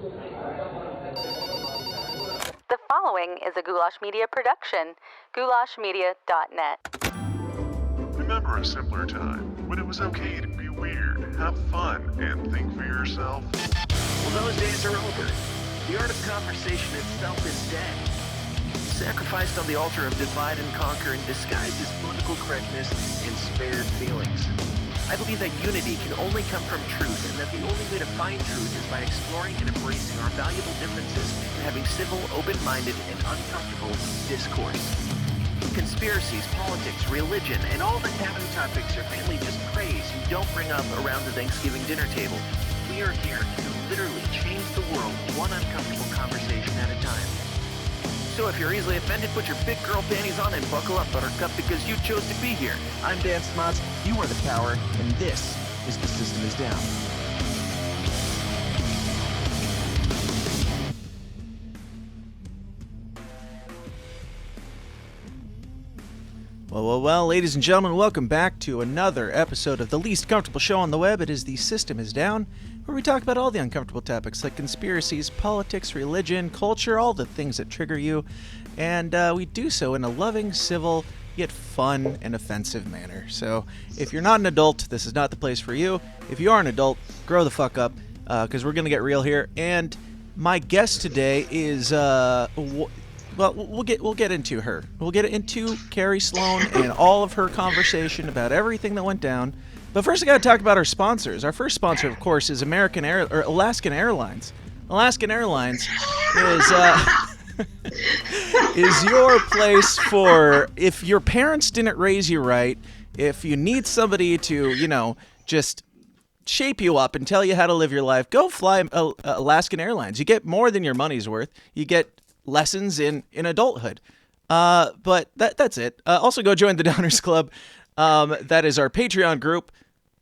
The following is a Goulash Media production. goulashmedia.net. Remember a simpler time when it was okay to be weird, have fun, and think for yourself? Well, those days are over. The art of conversation itself is dead. Sacrificed on the altar of divide and conquer and disguised as political correctness and spared feelings. I believe that unity can only come from truth, and that the only way to find truth is by exploring and embracing our valuable differences and having civil, open-minded, and uncomfortable discourse. Conspiracies, politics, religion, and all the taboo topics your family just praise you don't bring up around the Thanksgiving dinner table. We are here to literally change the world one uncomfortable conversation at a time. So if you're easily offended, put your big girl panties on and buckle up, Buttercup, because you chose to be here. I'm Dan Smots, you are the power, and this is The System is Down. Well, ladies and gentlemen, welcome back to another episode of the least comfortable show on the web. It is The System is Down, where we talk about all the uncomfortable topics like conspiracies, politics, religion, culture, all the things that trigger you, and we do so in a loving, civil, yet fun and offensive manner. So if you're not an adult, this is not the place for you. If you are an adult, grow the fuck up, because we're going to get real here. And my guest today is... Well, we'll get into her. We'll get into Kerry Slone and all of her conversation about everything that went down. But first, I got to talk about our sponsors. Our first sponsor, of course, is Alaskan Airlines. Alaskan Airlines is your place for if your parents didn't raise you right, if you need somebody to, just shape you up and tell you how to live your life. Go fly Alaskan Airlines. You get more than your money's worth. You get lessons in adulthood. But that's it. Also go join the Downers Club. That is our Patreon group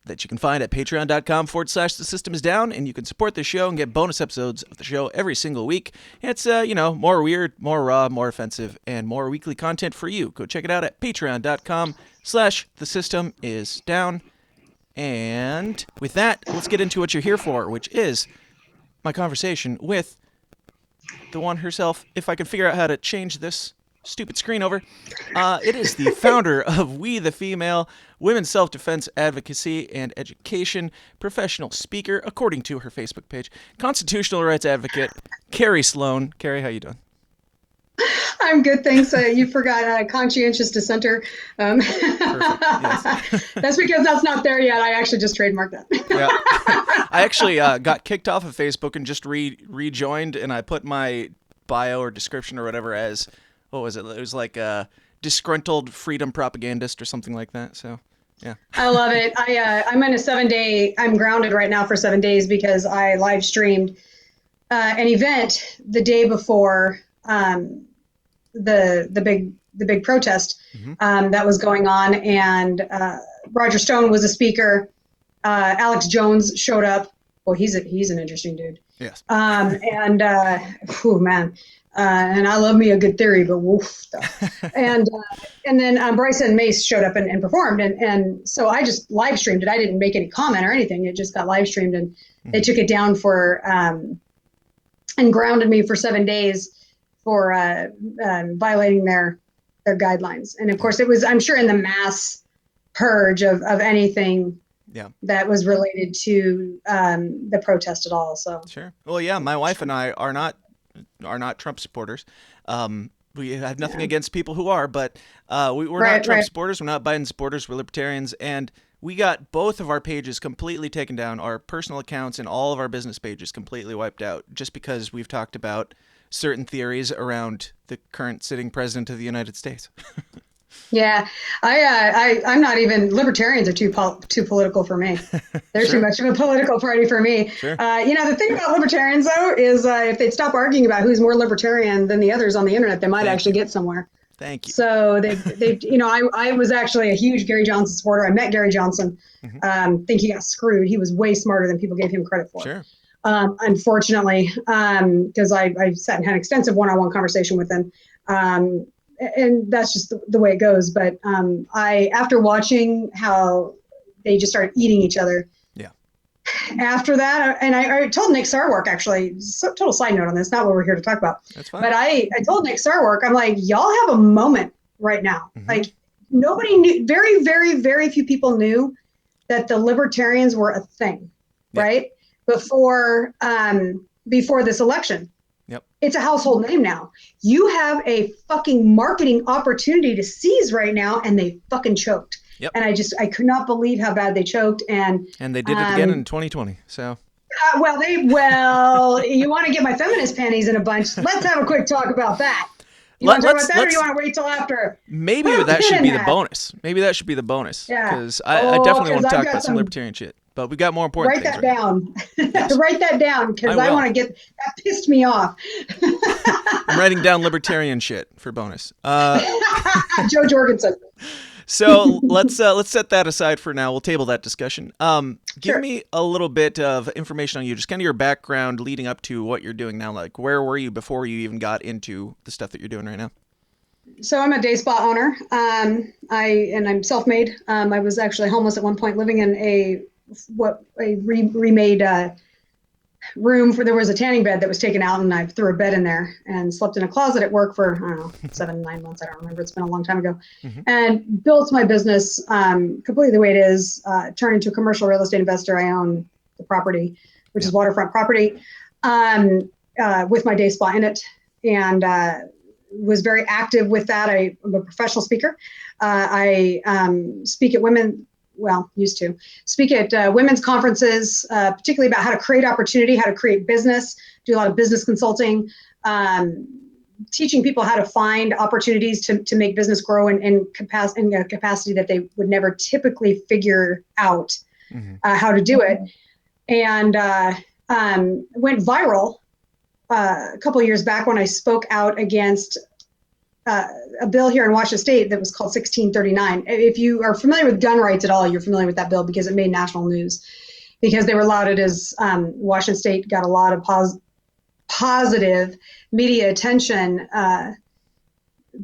that you can find at patreon.com/The System is Down, and you can support the show and get bonus episodes of the show every single week. It's, more weird, more raw, more offensive, and more weekly content for you. Go check it out at patreon.com/The System is Down. And with that, let's get into what you're here for, which is my conversation with the one herself, if I can figure out how to change this stupid screen over. It is the founder of We the Female, Women's Self-Defense Advocacy and Education, professional speaker, according to her Facebook page, constitutional rights advocate, Kerry Slone. Kerry, how you doing? I'm good, thanks. You forgot conscientious dissenter. Perfect, yes. That's because that's not there yet. I actually just trademarked that. Yeah. I actually got kicked off of Facebook and just rejoined, and I put my bio or description or whatever as, what was it? It was like a disgruntled freedom propagandist or something like that. So, yeah. I love it. I'm in a 7-day, I'm grounded right now for 7 days because I live streamed an event the day before the big protest that was going on, and Roger Stone was a speaker. Alex Jones showed up. Well, he's an interesting dude. Yes. And I love me a good theory, but woof stuff. and then Bryson Mace showed up and performed, and so I just live streamed it. I didn't make any comment or anything. It just got live streamed, and they took it down for and grounded me for 7 days for violating their guidelines. And of course, it was, I'm sure, in the mass purge of anything that was related to the protest at all. So sure. Well, yeah, my wife and I are not Trump supporters. We have nothing against people who are, but we're not Trump supporters. We're not Biden supporters. We're libertarians, and we got both of our pages completely taken down. Our personal accounts and all of our business pages completely wiped out, just because we've talked about certain theories around the current sitting president of the United States. Yeah, I'm not even, libertarians are too political for me. They're too much of a political party for me. Sure. The thing about libertarians, though, is if they'd stop arguing about who's more libertarian than the others on the internet, they might actually get somewhere. Thank you. So they I was actually a huge Gary Johnson supporter. I met Gary Johnson. Think he got screwed. He was way smarter than people gave him credit for. Sure. Unfortunately, because I sat and had an extensive one-on-one conversation with him. And that's just the way it goes. But after watching how they just started eating each other, after that, and I told Nick Sarwark, actually, total side note on this, not what we're here to talk about. That's fine. But I told Nick Sarwark, I'm like, y'all have a moment right now. Like, nobody knew, very, very, very few people knew that the libertarians were a thing, right? Before this election. Yep. It's a household name now. You have a fucking marketing opportunity to seize right now, and they fucking choked. Yep. And I could not believe how bad they choked. And they did it again in 2020. So. Well, you want to get my feminist panties in a bunch? Let's have a quick talk about that. You want to talk about that, or you want to wait till after? Maybe that should be the bonus. Maybe that should be the bonus. Yeah. Because I definitely want to talk about some libertarian shit. But we got more important things. Write that down. Yes. Write that down, because I want to get that. Pissed me off. I'm writing down libertarian shit for bonus. Joe Jorgensen. So let's set that aside for now. We'll table that discussion. Give me a little bit of information on you, just kind of your background leading up to what you're doing now. Like, where were you before you even got into the stuff that you're doing right now? So I'm a day spa owner. I'm self-made. I was actually homeless at one point, living in a remade room. There was a tanning bed that was taken out, and I threw a bed in there and slept in a closet at work for, I don't know, 7-9 months. I don't remember. It's been a long time ago. And built my business completely the way it is, turned into a commercial real estate investor. I own the property, which is waterfront property, with my day spa in it, and was very active with that. I'm a professional speaker. I speak at used to speak at women's conferences, particularly about how to create opportunity, how to create business, do a lot of business consulting, teaching people how to find opportunities to make business grow in a capacity that they would never typically figure out how to do it. And went viral a couple of years back when I spoke out against a bill here in Washington State that was called 1639. If you are familiar with gun rights at all, you're familiar with that bill because it made national news, because they were lauded as Washington State got a lot of positive media attention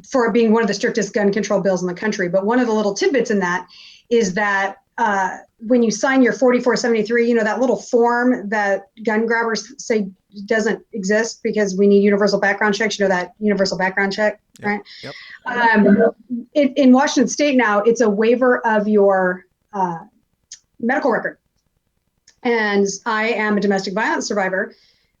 for being one of the strictest gun control bills in the country. But one of the little tidbits in that is that when you sign your 4473, that little form that gun grabbers say doesn't exist because we need universal background checks, that universal background check, right? Yep. In Washington State now, it's a waiver of your medical record. And I am a domestic violence survivor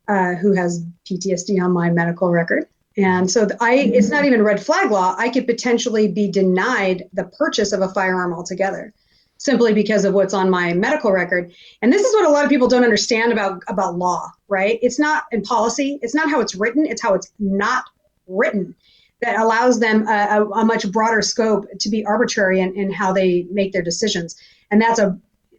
who has PTSD on my medical record. And so it's not even red flag law. I could potentially be denied the purchase of a firearm altogether, simply because of what's on my medical record. And this is what a lot of people don't understand about law, right? It's not in policy. It's not how it's written. It's how it's not written that allows them a much broader scope to be arbitrary in how they make their decisions. And that's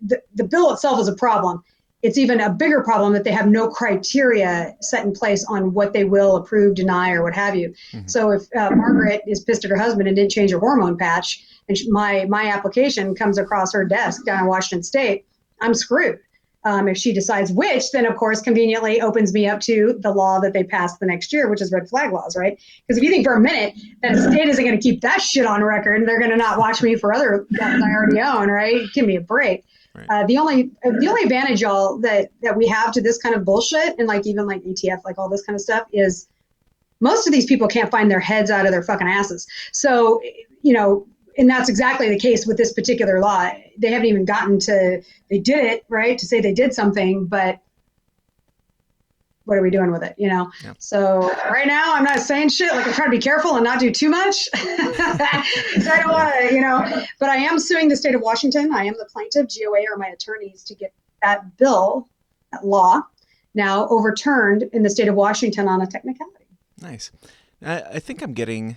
the bill itself is a problem. It's even a bigger problem that they have no criteria set in place on what they will approve, deny, or what have you. So if Margaret is pissed at her husband and didn't change her hormone patch, and my application comes across her desk down in Washington State, I'm screwed. If she decides which, then of course conveniently opens me up to the law that they passed the next year, which is red flag laws, right? Because if you think for a minute that a state isn't going to keep that shit on record, and they're going to not watch me for other guns I already own, right? Give me a break. Right. The only advantage, y'all, that we have to this kind of bullshit, and even ETF, all this kind of stuff, is most of these people can't find their heads out of their fucking asses. So, and that's exactly the case with this particular law. They haven't even they did it, right, to say they did something, but what are we doing with it, Yeah. So right now I'm not saying shit. I'm trying to be careful and not do too much. I don't want to, but I am suing the state of Washington. I am the plaintiff. GOA are my attorneys to get that bill, that law, now overturned in the state of Washington on a technicality. Nice. I think I'm getting,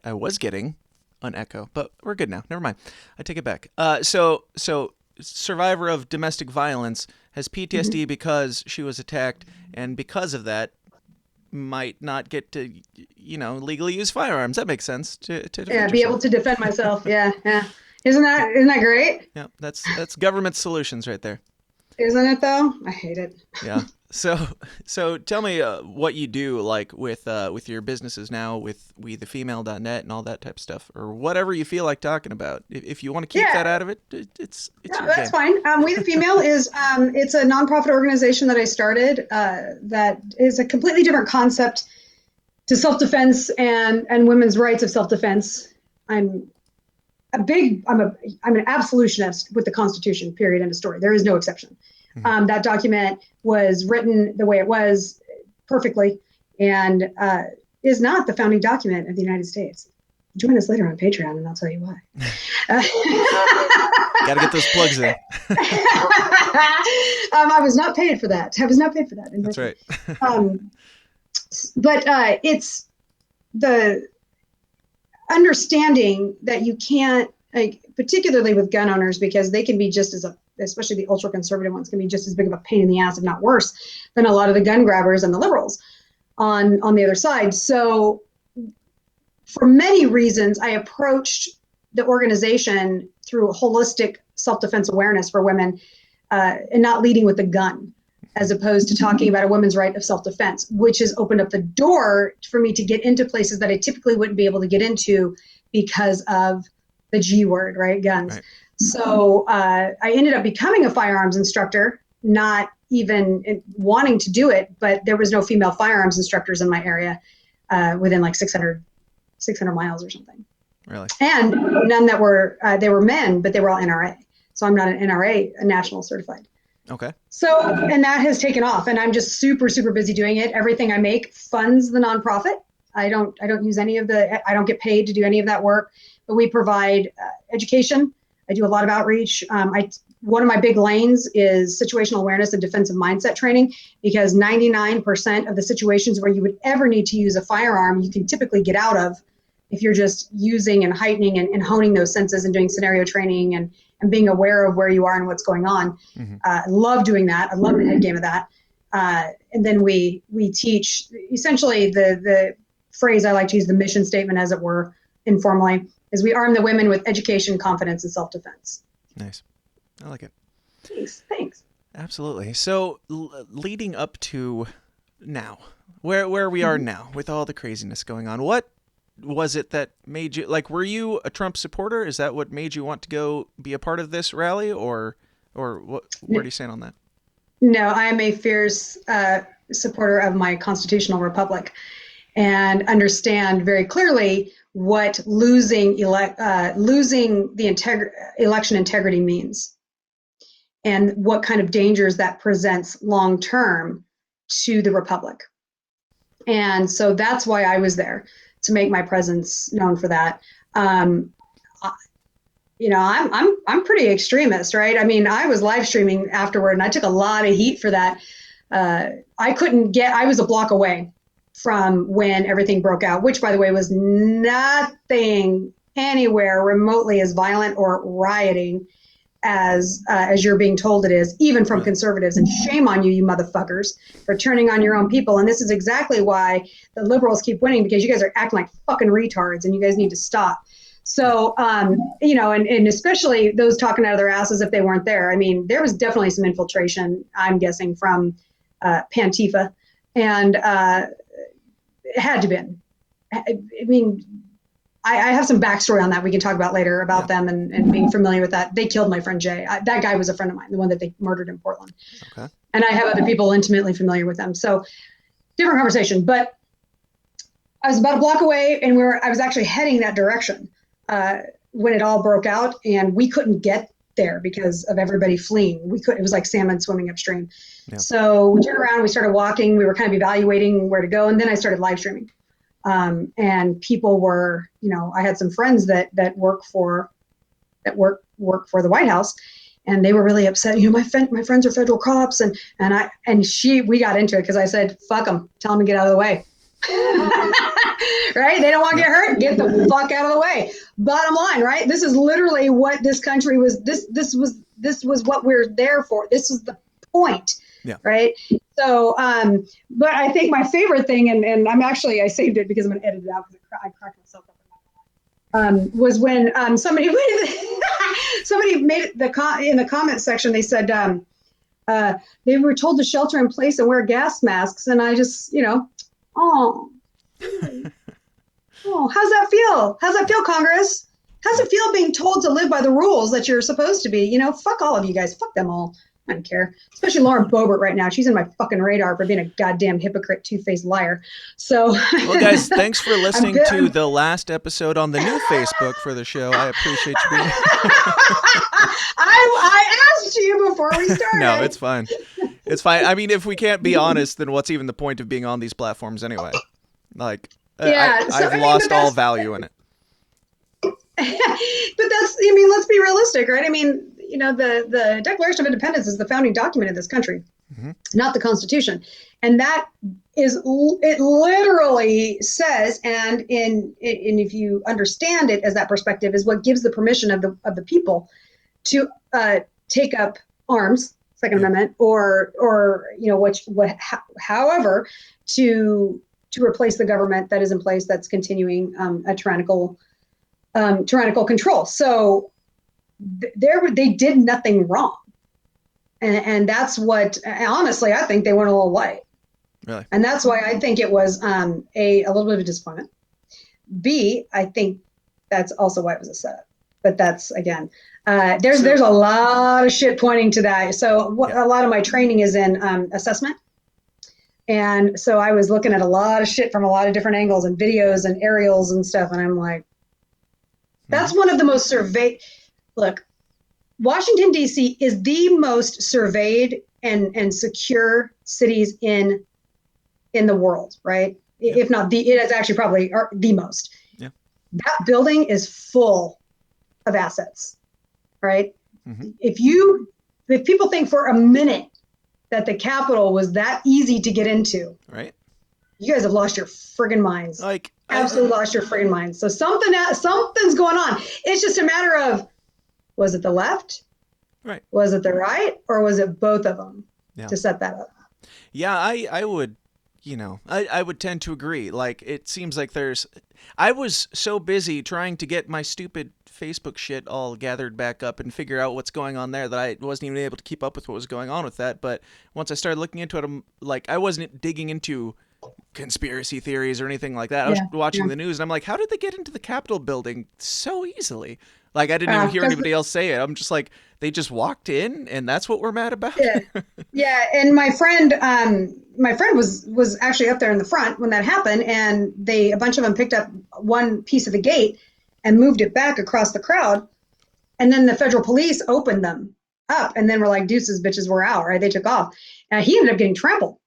I was getting an echo, but we're good now. Never mind. I take it back. So survivor of domestic violence has PTSD because she was attacked, and because of that might not get to, legally use firearms. That makes sense. To be able to defend myself. Yeah. Isn't that great? Yeah, that's government solutions right there. Isn't it though? I hate it. Yeah. So tell me what you do, like with your businesses now, with wethefemale.net and all that type of stuff, or whatever you feel like talking about. If you want to keep that out of it, it's No, your that's game. fine. We the Female is it's a nonprofit organization that I started that is a completely different concept to self-defense and women's rights of self-defense. I'm I'm an absolutionist with the Constitution. Period. End of story. There is no exception. That document was written the way it was perfectly, and is not the founding document of the United States. Join us later on Patreon, and I'll tell you why. Got to get those plugs in. I was not paid for that. That's right. But it's the understanding that you can't, like, particularly with gun owners, because they can be just as especially the ultra conservative ones, can be just as big of a pain in the ass, if not worse, than a lot of the gun grabbers and the liberals on the other side. So for many reasons, I approached the organization through holistic self-defense awareness for women, and not leading with the gun, as opposed to talking about a woman's right of self-defense, which has opened up the door for me to get into places that I typically wouldn't be able to get into because of the G word, right? Guns. Right. So I ended up becoming a firearms instructor, not even wanting to do it, but there was no female firearms instructors in my area within like 600 miles or something. Really? And none that were, they were men, but they were all NRA. So I'm not an NRA, a national certified. Okay. So, and that has taken off, and I'm just super, super busy doing it. Everything I make funds the nonprofit. I don't use any of I don't get paid to do any of that work, but we provide education. I do a lot of outreach. One of my big lanes is situational awareness and defensive mindset training, because 99% of the situations where you would ever need to use a firearm, you can typically get out of if you're just using and heightening and honing those senses and doing scenario training and being aware of where you are and what's going on. Mm-hmm. I love doing that. I love the head game of that. And then we teach essentially the phrase I like to use, the mission statement, as it were, informally, is we arm the women with education, confidence, and self-defense. Nice. I like it. Thanks. Absolutely. So leading up to now, where we are now with all the craziness going on, what was it that made you, like, were you a Trump supporter? Is that what made you want to go be a part of this rally, or what? Where do you stand on that? No, I am a fierce supporter of my constitutional republic, and understand very clearly what losing the election integrity means, and what kind of dangers that presents long term to the republic. And so that's why I was there, to make my presence known for that. I'm pretty extremist, right? I mean, I was live streaming afterward, and I took a lot of heat for that. I was a block away from when everything broke out, which, by the way, was nothing anywhere remotely as violent or rioting as you're being told it is, even from conservatives. And shame on you, you motherfuckers, for turning on your own people. And this is exactly why the liberals keep winning, because you guys are acting like fucking retards, and you guys need to stop. So, and especially those talking out of their asses if they weren't there. I mean, there was definitely some infiltration, I'm guessing, from Pantifa, and it had to been. I mean, I have some backstory on that we can talk about later about them and being familiar with that. They killed my friend Jay. That guy was a friend of mine, the one that they murdered in Portland. Okay. And I have other people intimately familiar with them. So different conversation. But I was about a block away, and I was actually heading that direction when it all broke out, and we couldn't get there because of everybody fleeing. It was like salmon swimming upstream. Yeah. So we turned around, we started walking, we were kind of evaluating where to go, and then I started live streaming. And people were, I had some friends that work for the White House, and they were really upset. My friends are federal cops, and we got into it because I said, fuck them, tell them to get out of the way. Right? They don't want to get hurt. Get the fuck out of the way. Bottom line, right? This is literally what this country was. This was what we're there for. This was the point. Yeah. Right. So, but I think my favorite thing, and I saved it because I'm going to edit it out because I cracked myself up. Was when somebody made in the comment section, they said, They were told to shelter in place and wear gas masks. And I just, oh, how's that feel? How's that feel, Congress? How's it feel being told to live by the rules that you're supposed to be? Fuck all of you guys. Fuck them all. I don't care. Especially Lauren Boebert right now. She's in my fucking radar for being a goddamn hypocrite, two-faced liar. So, well, guys, thanks for listening to the last episode on the new Facebook for the show. I appreciate you being I asked you before we started. No, it's fine. It's fine. I mean, if we can't be honest, then what's even the point of being on these platforms anyway? Like, I've lost all value in it. But let's be realistic, right? I mean, the Declaration of Independence is the founding document of this country, not the Constitution. And that it literally says, and if you understand it as that perspective, is what gives the permission of the people to take up arms, Second Amendment, or however, to replace the government that is in place that's continuing a tyrannical control. So they did nothing wrong, and that's what, honestly, I think they went a little light. Really? And that's why I think it was a little bit of a disappointment. B, I think that's also why it was a setup. But that's, again, there's a lot of shit pointing to that. So a lot of my training is in assessment. And so I was looking at a lot of shit from a lot of different angles and videos and aerials and stuff. And I'm like, that's one of the most surveyed. Look, Washington, D.C. is the most surveyed and secure cities in the world, right? Yep. If not it is actually probably the most. Yeah. That building is full of assets, right? Mm-hmm. If people think for a minute that the Capitol was that easy to get into, right? You guys have lost your friggin' minds. Absolutely lost your friggin' minds. So something's going on. It's just a matter of, was it the left? Right. Was it the right? Or was it both of them to set that up? Yeah, I would, I would tend to agree. Like, it seems like I was so busy trying to get my stupid Facebook shit all gathered back up and figure out what's going on there that I wasn't even able to keep up with what was going on with that. But once I started looking into it, I wasn't digging into conspiracy theories or anything like that. I was watching the news and I'm like, how did they get into the Capitol building so easily? Like, I didn't even hear anybody else say it. I'm just like, they just walked in and that's what we're mad about? Yeah. And my friend was actually up there in the front when that happened, and a bunch of them picked up one piece of the gate and moved it back across the crowd. And then the federal police opened them up and then were like, deuces, bitches, we're out, right? They took off. And he ended up getting trampled.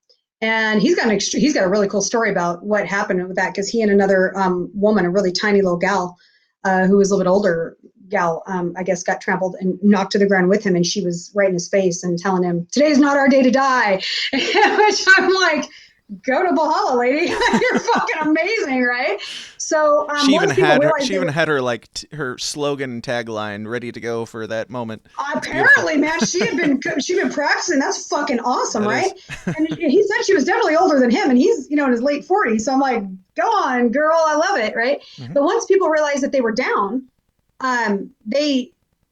And he's got a really cool story about what happened with that, because he and another woman, a really tiny little gal, who was a little bit older gal, I guess, got trampled and knocked to the ground with him. And she was right in his face and telling him, today's not our day to die. Which I'm like, go to Valhalla, lady. You're fucking amazing, right? So she even had her like her slogan and tagline ready to go for that moment. Apparently, man, she'd been practicing. That's fucking awesome, right? And he said she was definitely older than him, and he's in his late 40s. So I'm like, go on, girl, I love it, right? Mm-hmm. But once people realized that they were down,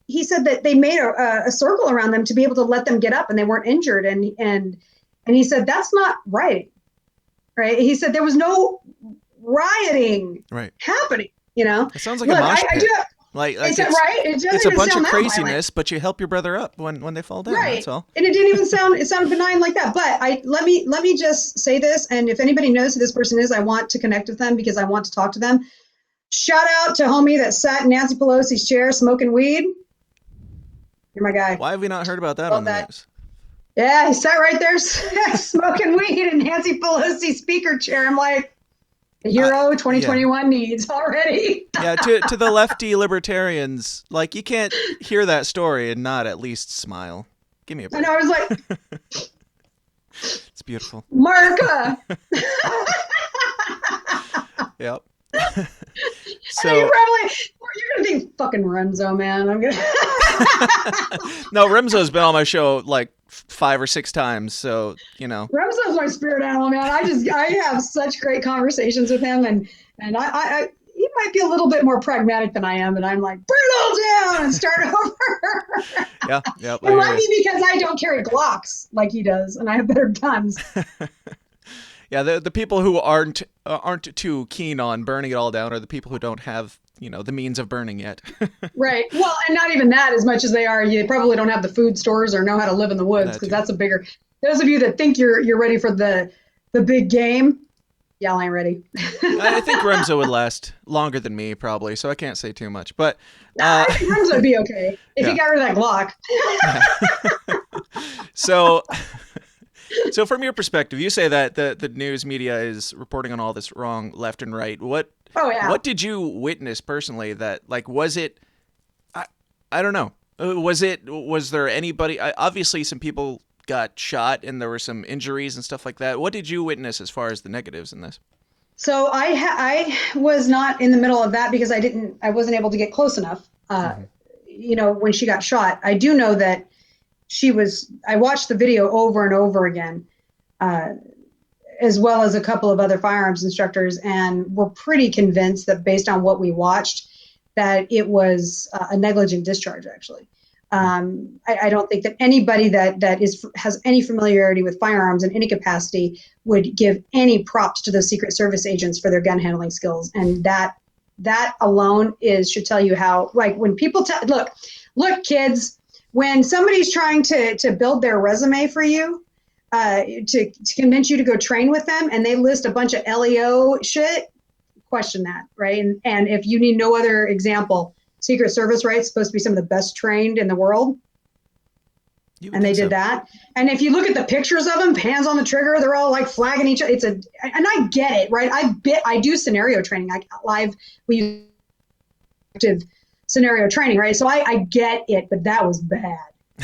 he said that they made a circle around them to be able to let them get up, and they weren't injured. And he said that's not right. Right? He said there was no rioting happening. It sounds like a mosh pit. Is that right? It's a bunch of craziness, but you help your brother up when they fall down. Right. That's all. And it didn't even sounded benign like that. But let me just say this, and if anybody knows who this person is, I want to connect with them because I want to talk to them. Shout out to homie that sat in Nancy Pelosi's chair smoking weed. You're my guy. Why have we not heard about that on the news? Yeah, he sat right there smoking weed in Nancy Pelosi's speaker chair. I'm like, the hero 2021 needs already. Yeah, to the lefty libertarians, like, you can't hear that story and not at least smile. Give me a break. And I was like, it's beautiful. Marka. Yep. So you're gonna think fucking Remzo, man. I'm gonna. No, Remzo's been on my show like 5 or 6 times, so Remzo's my spirit animal, man. I have such great conversations with him, and he might be a little bit more pragmatic than I am, and I'm like, burn it all down and start over. Yeah, yeah. It might be because I don't carry Glocks like he does, and I have better guns. Yeah, the people who aren't too keen on burning it all down are the people who don't have, the means of burning yet. Right. Well, and not even that as much as they are. You probably don't have the food stores or know how to live in the woods, because that's a bigger. Those of you that think you're ready for the big game, y'all ain't ready. I think Remza would last longer than me, probably, so I can't say too much. But I think Remza would be okay if he got rid of that Glock. So from your perspective, you say that the news media is reporting on all this wrong left and right. What did you witness personally that, like, was it, I don't know. Was there anybody, obviously some people got shot and there were some injuries and stuff like that. What did you witness as far as the negatives in this? So I was not in the middle of that because I wasn't able to get close enough. When she got shot, I do know that I watched the video over and over again, as well as a couple of other firearms instructors, and were pretty convinced that based on what we watched, that it was a negligent discharge, actually. I don't think that anybody that has any familiarity with firearms in any capacity would give any props to those Secret Service agents for their gun handling skills. And that alone should tell you how, like, when people look, kids, when somebody's trying to build their resume for you, to convince you to go train with them, and they list a bunch of LEO shit, question that, right? And if you need no other example, Secret Service, right, supposed to be some of the best trained in the world, and they did that. And if you look at the pictures of them, hands on the trigger, they're all like flagging each other. And I get it, right? I do scenario training. We use active scenario training, right? So I get it, but that was bad.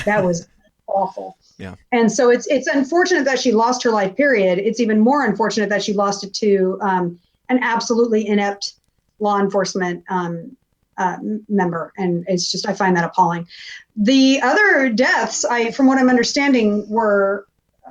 That was awful. Yeah. And so it's unfortunate that she lost her life, period. It's even more unfortunate that she lost it to an absolutely inept law enforcement member. And it's just, I find that appalling. The other deaths, from what I'm understanding, were,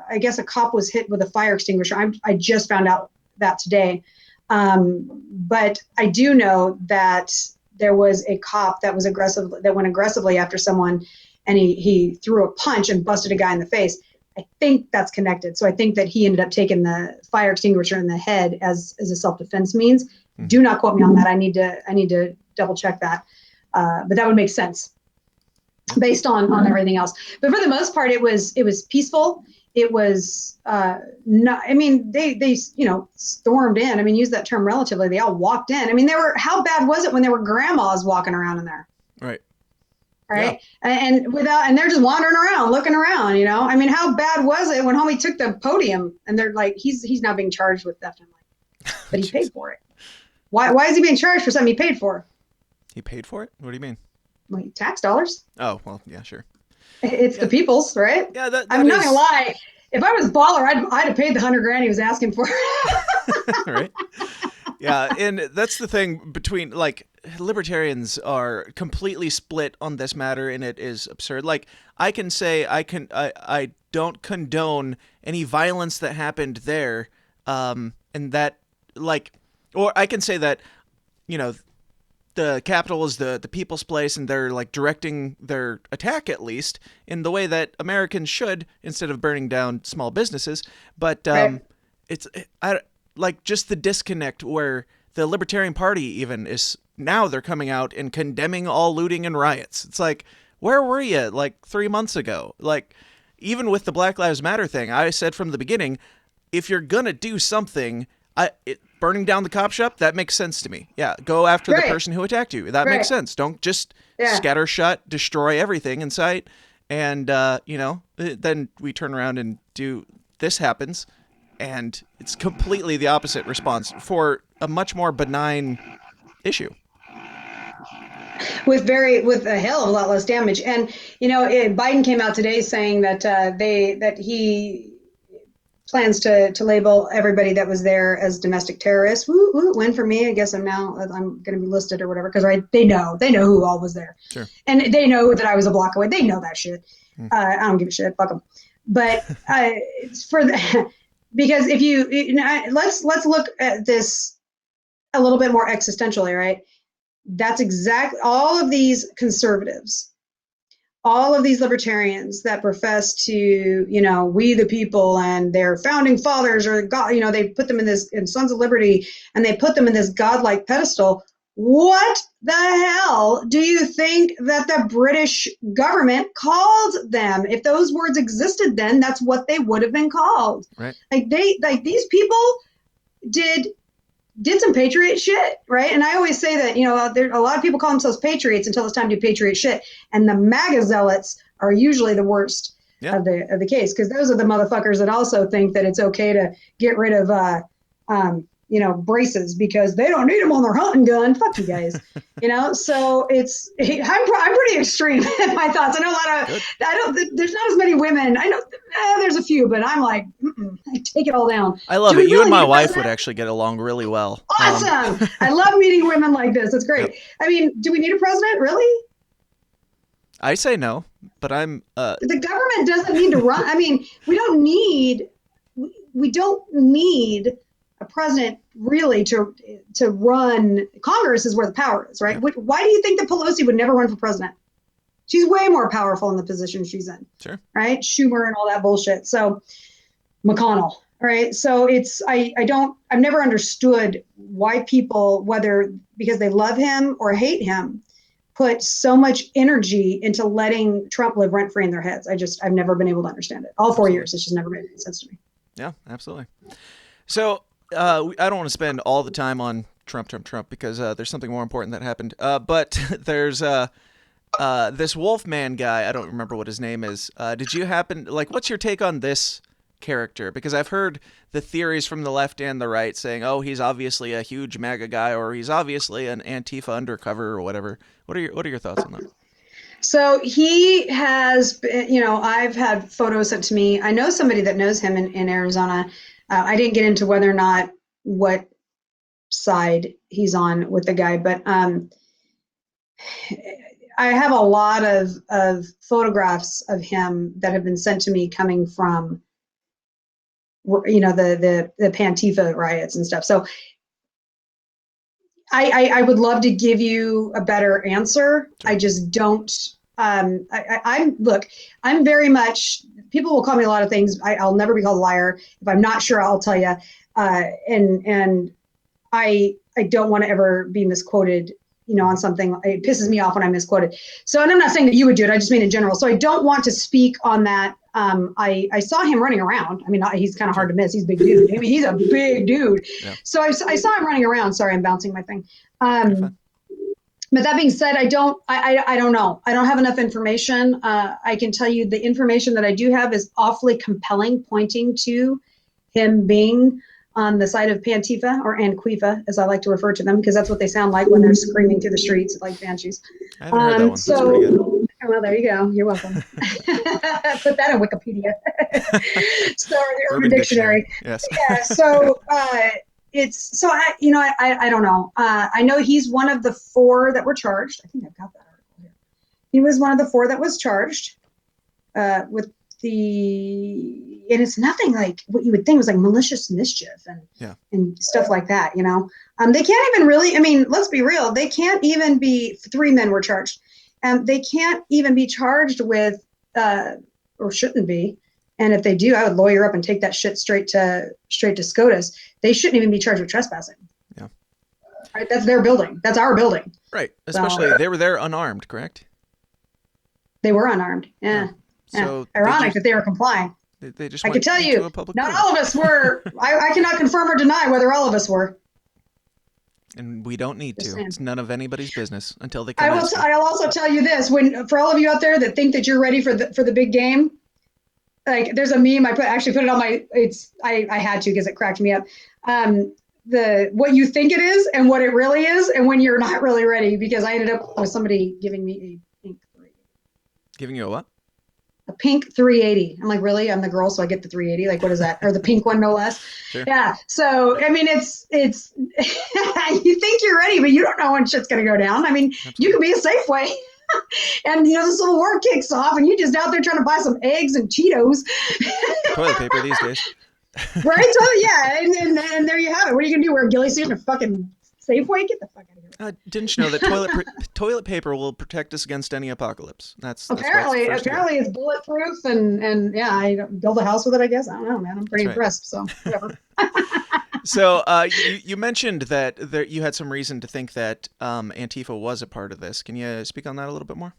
I guess a cop was hit with a fire extinguisher. I just found out that today. But I do know that there was a cop that went aggressively after someone, and he threw a punch and busted a guy in the face. I think that's connected. So I think that he ended up taking the fire extinguisher in the head as a self-defense means. Mm-hmm. Do not quote me on that. I need to double check that. But that would make sense based on everything else. But for the most part, it was peaceful. It was not, I mean, they stormed in. I mean, use that term relatively. They all walked in. I mean, how bad was it when there were grandmas walking around in there? Right. Right. Yeah. And they're just wandering around, looking around, I mean, how bad was it when homie took the podium and they're like, he's now being charged with theft. I'm like, but he paid for it. Why is he being charged for something he paid for? He paid for it? What do you mean? Well, tax dollars. Oh, well, yeah, sure. It's the people's, right? Yeah, I'm not gonna lie. If I was baller, I'd have paid the $100,000 he was asking for. Right. Yeah, and that's the thing between, like, libertarians are completely split on this matter, and it is absurd. Like, I can say I don't condone any violence that happened there, and that, like, or I can say that, the Capitol is the people's place, and they're, like, directing their attack, at least, in the way that Americans should, instead of burning down small businesses. But right. Like, just the disconnect where the Libertarian Party even is, now they're coming out and condemning all looting and riots. It's like, where were you, like, 3 months ago? Like, even with the Black Lives Matter thing, I said from the beginning, if you're gonna do something, burning down the cop shop, that makes sense to me. Yeah, go after the person who attacked you. That makes sense. Don't just scattershot, destroy everything in sight, and then we turn around and do this happens, and it's completely the opposite response for a much more benign issue. With a hell of a lot less damage. And Biden came out today saying that he plans to label everybody that was there as domestic terrorists. Woo, woo, win for me. I guess I'm going to be listed or whatever, because they know who all was there. Sure. And they know that I was a block away. They know that shit. I don't give a shit. Fuck them. But it's because if let's look at this a little bit more existentially, right? That's exactly all of these conservatives, all of these libertarians that profess to, we the people and their founding fathers or God, they put them in Sons of Liberty, and they put them in this godlike pedestal. What the hell do you think that the British government called them? If those words existed then, that's what they would have been called. Right. These people did some patriot shit, right? And I always say that, there a lot of people call themselves patriots until it's time to do patriot shit. And the MAGA zealots are usually the worst of the case, because those are the motherfuckers that also think that it's okay to get rid of braces because they don't need them on their hunting gun. Fuck you guys. So I'm pretty extreme in my thoughts. I know a lot of, there's not as many women. I know there's a few, but I'm like, I take it all down. I love it. You and my wife would actually get along really well. Awesome. I love meeting women like this. It's great. Yep. I mean, do we need a president? Really? I say no, but I'm... The government doesn't need to run. I mean, we don't need a president really to run. Congress is where the power is, right? Yeah. Why do you think that Pelosi would never run for president? She's way more powerful in the position she's in. Sure. Right? Schumer and all that bullshit. So McConnell. Right. So I've never understood why people, whether because they love him or hate him, put so much energy into letting Trump live rent free in their heads. I've never been able to understand it. All 4 years. It's just never made any sense to me. Yeah, absolutely. So I don't want to spend all the time on Trump because there's something more important that happened. But there's this Wolfman guy. I don't remember what his name is. Did you what's your take on this character? Because I've heard the theories from the left and the right saying, oh, he's obviously a huge MAGA guy, or he's obviously an Antifa undercover or whatever. What are your thoughts on that? So he has, I've had photos sent to me. I know somebody that knows him in Arizona. I didn't get into whether or not what side he's on with the guy, but I have a lot of photographs of him that have been sent to me coming from, the Pantifa riots and stuff. So I would love to give you a better answer. Sure. I just don't. I'm very much, people will call me a lot of things. I'll never be called a liar. If I'm not sure, I'll tell you. And I don't want to ever be misquoted, on something. It pisses me off when I'm misquoted. So, and I'm not saying that you would do it. I just mean in general. So I don't want to speak on that. I saw him running around. I mean, he's kind of hard to miss. He's a big dude. I mean, he's a big dude. Yeah. So I saw him running around. Sorry, I'm bouncing my thing. But that being said, I don't know. I don't have enough information. I can tell you the information that I do have is awfully compelling, pointing to him being on the side of Pantifa, or Anquifa, as I like to refer to them, because that's what they sound like when they're screaming through the streets like banshees. I haven't heard that one. So, that's pretty good. Well, there you go. You're welcome. Put that in Wikipedia. So, the Urban Dictionary. Yes. Yeah. So, I don't know. I know he's one of the 4 that were charged. I think I've got that article here. He was one of the 4 that was charged with and it's nothing like what you would think was like malicious mischief and stuff like that. They can't even really, I mean, let's be real. They can't even be, 3 men were charged. They can't even be charged with, or shouldn't be. And if they do, I would lawyer up and take that shit straight to SCOTUS. They shouldn't even be charged with trespassing. Yeah. Right. That's their building. That's our building. Right. Especially they were there unarmed, correct? They were unarmed. Yeah. So ironic that they were complying. They just I can tell you, not all of us were. I cannot confirm or deny whether all of us were. And we don't need to. It's none of anybody's business until they come out. I'll also tell you this: for all of you out there that think that you're ready for the big game, like there's a meme I actually put it on my. I had to because it cracked me up. What you think it is and what it really is, and when you're not really ready, because I ended up with somebody giving me a pink 380. Giving you a what? A pink 380. I'm like, really? I'm the girl, so I get the 380. Like, what is that? Or the pink one, no less. Sure. Yeah. So, I mean, it's you think you're ready, but you don't know when shit's going to go down. I mean, absolutely. You could be a Safeway. And, the Civil War kicks off, and you're just out there trying to buy some eggs and Cheetos. Toilet paper these days. Right? So, yeah. And there you have it. What are you going to do? Wear a ghillie suit and a fucking Safeway, get the fuck out of here. Didn't you know that toilet paper will protect us against any apocalypse? That's Apparently it's bulletproof, and yeah, I build a house with it. I guess I don't know, man. I'm pretty impressed. So whatever. So you mentioned that you had some reason to think that Antifa was a part of this. Can you speak on that a little bit more?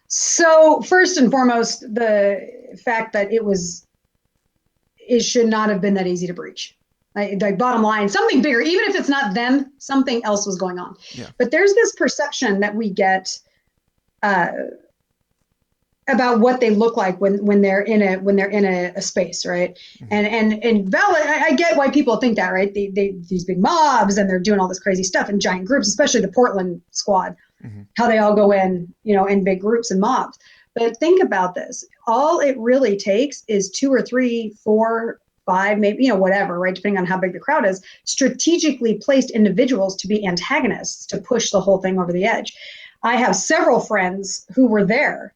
So first and foremost, the fact that it should not have been that easy to breach. Like bottom line, something bigger, even if it's not them, something else was going on. Yeah. But there's this perception that we get about what they look like when they're in a space, right? Mm-hmm. And valid, I get why people think that, right? These big mobs, and they're doing all this crazy stuff in giant groups, especially the Portland squad, mm-hmm. how they all go in, in big groups and mobs. But think about this. All it really takes is 2 or 3, 4, 5, maybe, whatever, right? Depending on how big the crowd is, strategically placed individuals to be antagonists to push the whole thing over the edge. I have several friends who were there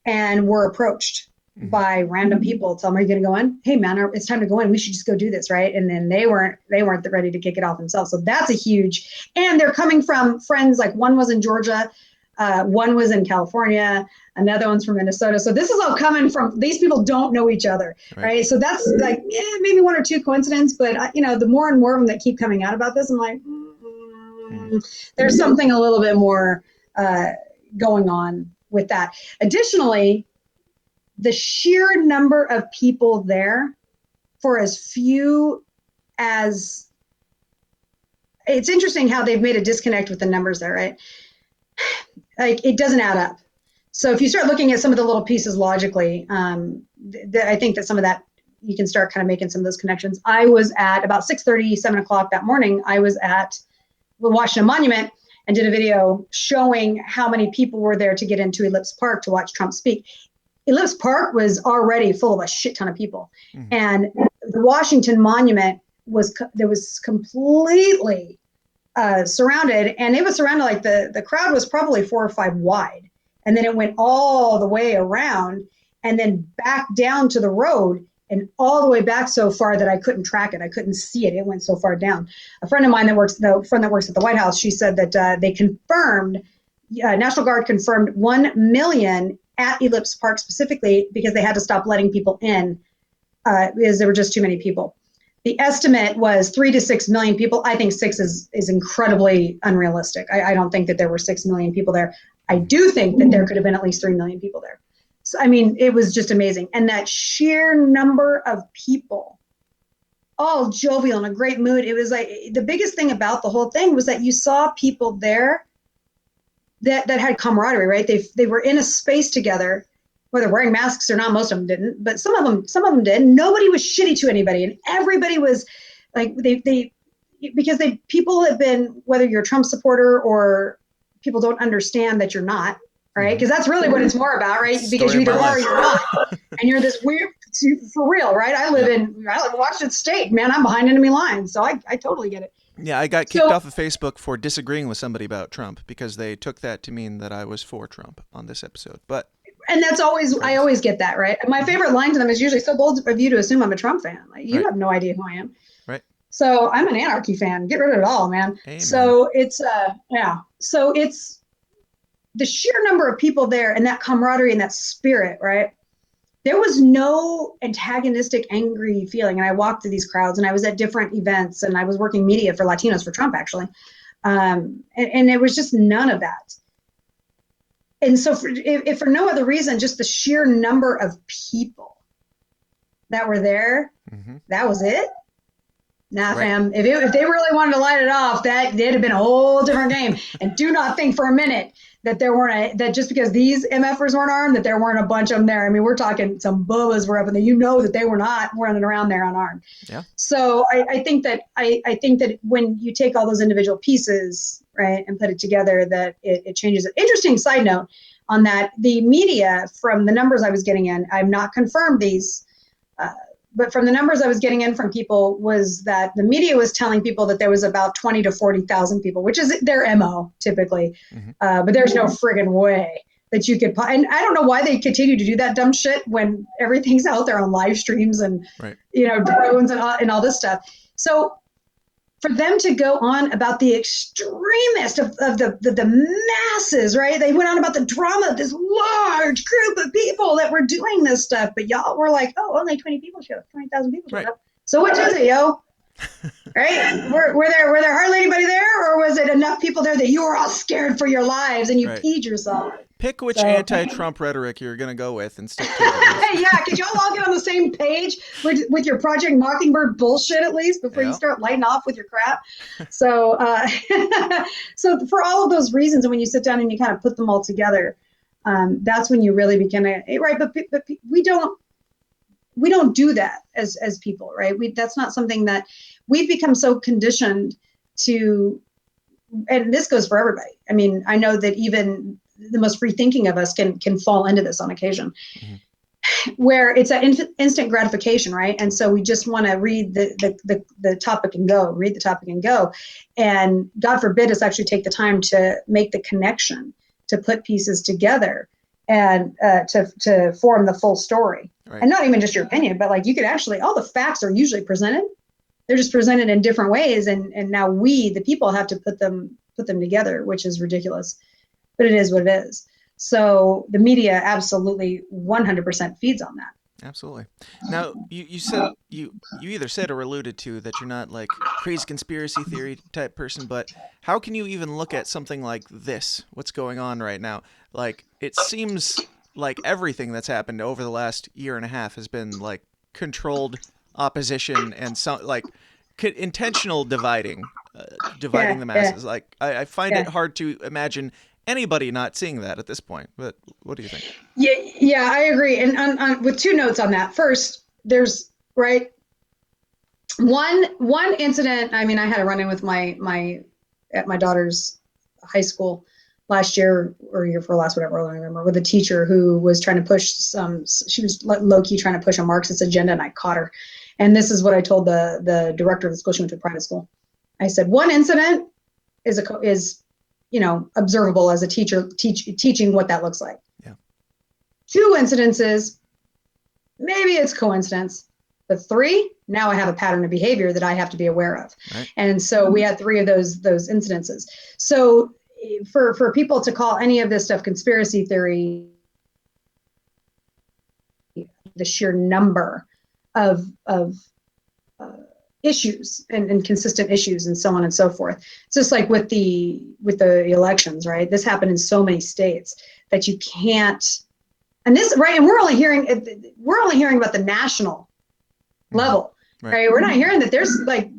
and were approached mm-hmm. by random people. Tell them, are you going to go in? Hey man, it's time to go in. We should just go do this. Right. And then they weren't ready to kick it off themselves. So that's a huge, and they're coming from friends. Like one was in Georgia, one was in California, another one's from Minnesota. So this is all coming from, these people don't know each other. Right. So that's like, maybe 1 or 2 coincidence, but the more and more of them that keep coming out about this, I'm like, there's something a little bit more going on with that. Additionally, the sheer number of people there, for as few as, it's interesting how they've made a disconnect with the numbers there, right? Like it doesn't add up. So if you start looking at some of the little pieces logically, I think that some of that, you can start kind of making some of those connections. I was at about 6:30, 7 o'clock that morning, I was at the Washington Monument and did a video showing how many people were there to get into Ellipse Park to watch Trump speak. Ellipse Park was already full of a shit ton of people. Mm-hmm. And the Washington Monument was completely surrounded, and it was surrounded like the crowd was probably 4 or 5 wide. And then it went all the way around and then back down to the road and all the way back so far that I couldn't track it. I couldn't see it. It went so far down. A friend of mine that works at the White House, she said that they confirmed, National Guard confirmed 1 million at Ellipse Park specifically because they had to stop letting people in because there were just too many people. The estimate was 3 to 6 million people. I think 6 is incredibly unrealistic. I don't think that there were 6 million people there. I do think that there could have been at least 3 million people there. So, I mean, it was just amazing. And that sheer number of people, all jovial in a great mood. It was like the biggest thing about the whole thing was that you saw people there that had camaraderie, right? They were in a space together, whether wearing masks or not. Most of them didn't, but some of them did. Nobody was shitty to anybody, and everybody was like people have been, whether you're a Trump supporter or people don't understand that you're not, right? Because that's really what it's more about, right? Because you either are or you're not, and you're this weird, for real, right? I live in Washington State, man. I'm behind enemy lines, so I totally get it. Yeah, I got kicked off of Facebook for disagreeing with somebody about Trump because they took that to mean that I was for Trump on this episode. And that's always, I always get that, right? My favorite line to them is usually, so bold of you to assume I'm a Trump fan. Like, you have no idea who I am. Right. So I'm an anarchy fan. Get rid of it all, man. Amen. So it's, So it's the sheer number of people there and that camaraderie and that spirit, right? There was no antagonistic, angry feeling. And I walked through these crowds and I was at different events and I was working media for Latinos for Trump, actually. And it was just none of that. And so if for no other reason, just the sheer number of people that were there, mm-hmm. that was it. Nah, fam, if they really wanted to light it off, it'd have been a whole different game. And do not think for a minute that that just because these MFers weren't armed, that there weren't a bunch of them there. I mean, we're talking some bubbas were up in there. You know that they were not running around there unarmed. Yeah. So I think that when you take all those individual pieces, right, and put it together, that it changes it. Interesting side note on that, the media, from the numbers I was getting in, I've not confirmed these, but from the numbers I was getting in from people, was that the media was telling people that there was about 20 to 40,000 people, which is their MO typically. Mm-hmm. But there's no friggin' way that you could, and I don't know why they continue to do that dumb shit when everything's out there on live streams and, drones and all this stuff. So for them to go on about the extremist of the masses, right? They went on about the drama of this large group of people that were doing this stuff, but y'all were like, oh, only 20 people showed up, 20,000 people showed up. So which is it, yo? Right? Were there hardly anybody there, or was it enough people there that you were all scared for your lives and you peed yourself? Pick which anti-Trump rhetoric you're going to go with and stick to it. Yeah, could y'all all get on the same page with your Project Mockingbird bullshit at least before you start lighting off with your crap? So, so for all of those reasons, and when you sit down and you kind of put them all together, that's when you really begin to, right? But we don't do that as people, right? That's not something that we've become so conditioned to, and this goes for everybody. I mean, I know that even the most free thinking of us can fall into this on occasion, where it's an instant gratification, right? And so we just want to read the topic and go, read the topic and go. And God forbid us actually take the time to make the connection, to put pieces together and to form the full story. Right. And not even just your opinion, but like you could actually, all the facts are usually presented. They're just presented in different ways. And now we, the people, have to put them together, which is ridiculous. But it is what it is. So the media absolutely 100% feeds on that. Absolutely. Now, you said you either said or alluded to that you're not like crazy conspiracy theory type person, but how can you even look at something like this? What's going on right now? Like, it seems like everything that's happened over the last year and a half has been like controlled opposition and some like intentional dividing the masses. Like, I find it hard to imagine anybody not seeing that at this point. But what do you think? Yeah, I agree. And with two notes on that. First, there's one incident. I mean, I had a run-in with at my daughter's high school last year or year before last, whatever, I don't remember, with a teacher who was trying to push she was low-key trying to push a Marxist agenda, and I caught her. And this is what I told the director of the school. She went to a private school. I said, one incident is observable as a teacher teaching what that looks like. Yeah. Two incidences, maybe it's coincidence. But three, now I have a pattern of behavior that I have to be aware of. Right. And so we had three of those incidences. So for people to call any of this stuff conspiracy theory, the sheer number of issues and consistent issues and so on and so forth. It's just like with the elections, right? This happened in so many states that you can't, and this, right? And we're only hearing about the national level, right? We're not hearing that there's like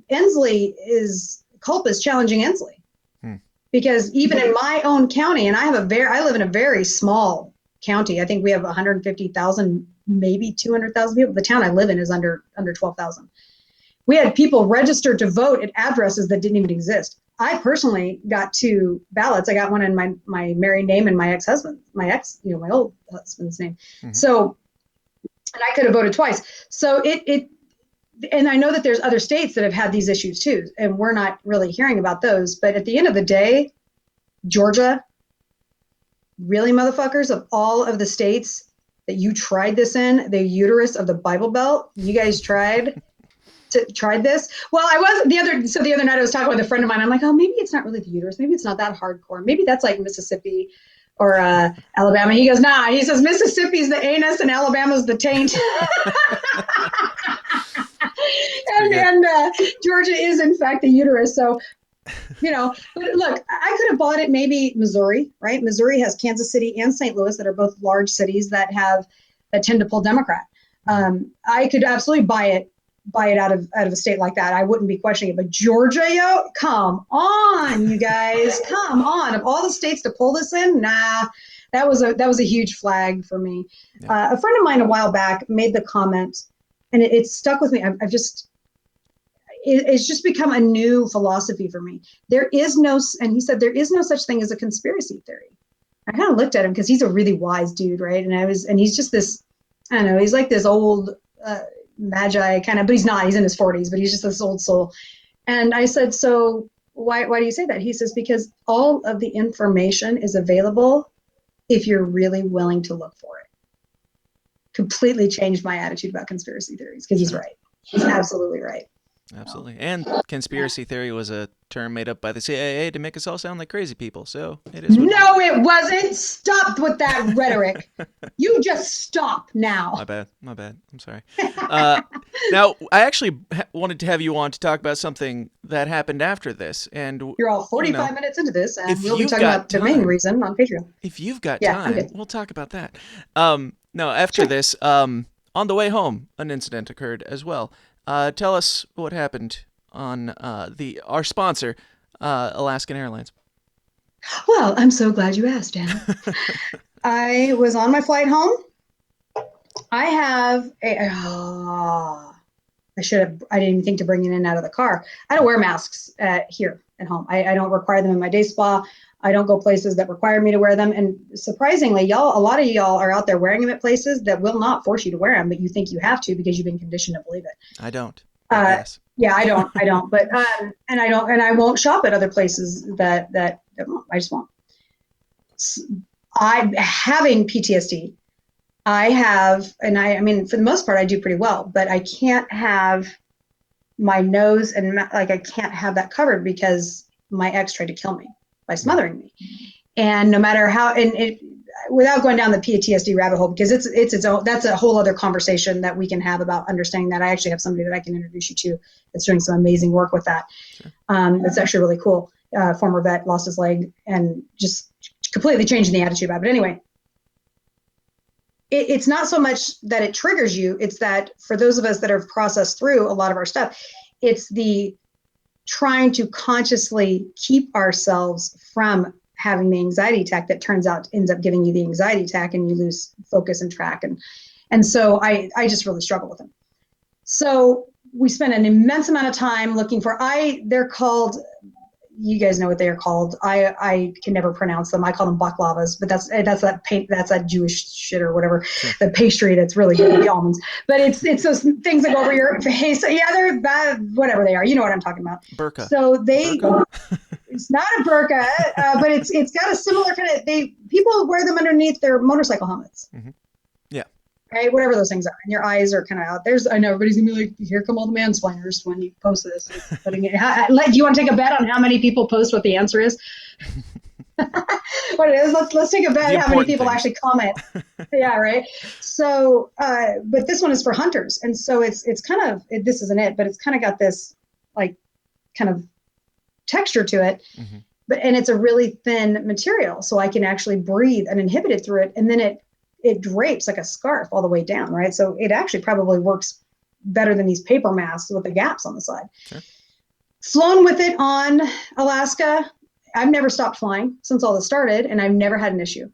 Culp is challenging Inslee. Because even in my own county, and I live in a very small county. I think we have 150,000, maybe 200,000 people. The town I live in is under 12,000. We had people registered to vote at addresses that didn't even exist. I personally got 2 ballots. I got one in my married name and my old husband's name. Mm-hmm. So, and I could have voted twice. So and I know that there's other states that have had these issues too, and we're not really hearing about those. But at the end of the day, Georgia, really, motherfuckers, of all of the states that you tried this in, the uterus of the Bible Belt, you guys tried this. Well, the other night I was talking with a friend of mine. I'm like, oh, maybe it's not really the uterus. Maybe it's not that hardcore. Maybe that's like Mississippi or Alabama. He goes, nah. He says Mississippi's the anus and Alabama's the taint. and Georgia is in fact the uterus. So, but look, I could have bought it maybe Missouri, right? Missouri has Kansas City and St. Louis that are both large cities that tend to pull Democrat. I could absolutely buy it out of a state like that. I wouldn't be questioning it. But Georgia, yo, come on, you guys, come on. Of all the states to pull this in, nah, that was a huge flag for me. Yeah. A friend of mine a while back made the comment, and it stuck with me. It's just become a new philosophy for me. And he said, there is no such thing as a conspiracy theory. I kind of looked at him because he's a really wise dude, right? And he's just this, I don't know, he's like this old magi kind of, but he's not, he's in his 40s, but he's just this old soul. And I said, so why do you say that? He says, because all of the information is available if you're really willing to look for it. Completely changed my attitude about conspiracy theories because he's right. He's absolutely right. Absolutely. And conspiracy theory was a term made up by the CIA to make us all sound like crazy people. So it is what it is. No, it wasn't. Stop with that rhetoric. You just stop now. My bad. I'm sorry. Now, I actually wanted to have you on to talk about something that happened after this. And You're all 45 minutes into this, and if we'll be you've talking got about the main time- reason on Patreon. If you've got Yeah, I'm time, good. we'll talk about that. No, after this, on the way home, an incident occurred as well. Tell us what happened on our sponsor, Alaskan Airlines. Well, I'm so glad you asked, Dan. I was on my flight home. I have I didn't even think to bring it in and out of the car. I don't wear masks here at home. I don't require them in my day spa. I don't go places that require me to wear them. And surprisingly, a lot of y'all are out there wearing them at places that will not force you to wear them, but you think you have to because you've been conditioned to believe it. I don't. Yes. Yeah, I don't, but, and I won't shop at other places that won't. I just won't. Having PTSD, I mean, for the most part, I do pretty well, but I can't have my nose and I can't have that covered because my ex tried to kill me by smothering me. And no matter how, without going down the PTSD rabbit hole, because it's its own, that's a whole other conversation that we can have about understanding that. I actually have somebody that I can introduce you to that's doing some amazing work with that. Sure. It's actually really cool. Former vet, lost his leg, and just completely changing the attitude about it. But anyway, it's not so much that it triggers you. It's that for those of us that have processed through a lot of our stuff, it's the trying to consciously keep ourselves from having the anxiety attack that ends up giving you the anxiety attack, and you lose focus and track. And so I just really struggle with them. So we spent an immense amount of time looking for, they're called, you guys know what they are called. I can never pronounce them. I call them baklavas, but that's that Jewish shit or whatever, the pastry that's really good with the almonds. But it's those things that go over your face. Yeah, they're bad, whatever they are. You know what I'm talking about. Burqa. So Burqa? it's not a burqa, but it's got a similar kind of, people wear them underneath their motorcycle helmets. Mm-hmm. Yeah. Right, whatever those things are, and your eyes are kind of out. I know everybody's gonna be like, "Here come all the mansplainers" when you post this. Do you want to take a bet on how many people post what the answer is? What it is? Let's take a bet how many people actually comment. Yeah, right. So, but this one is for hunters, and so it's kind of this isn't it, but it's kind of got this like kind of texture to it. Mm-hmm. And it's a really thin material, so I can actually breathe uninhibited through it, and then it drapes like a scarf all the way down, right? So it actually probably works better than these paper masks with the gaps on the side. Sure. Flown with it on Alaska. I've never stopped flying since all this started, and I've never had an issue.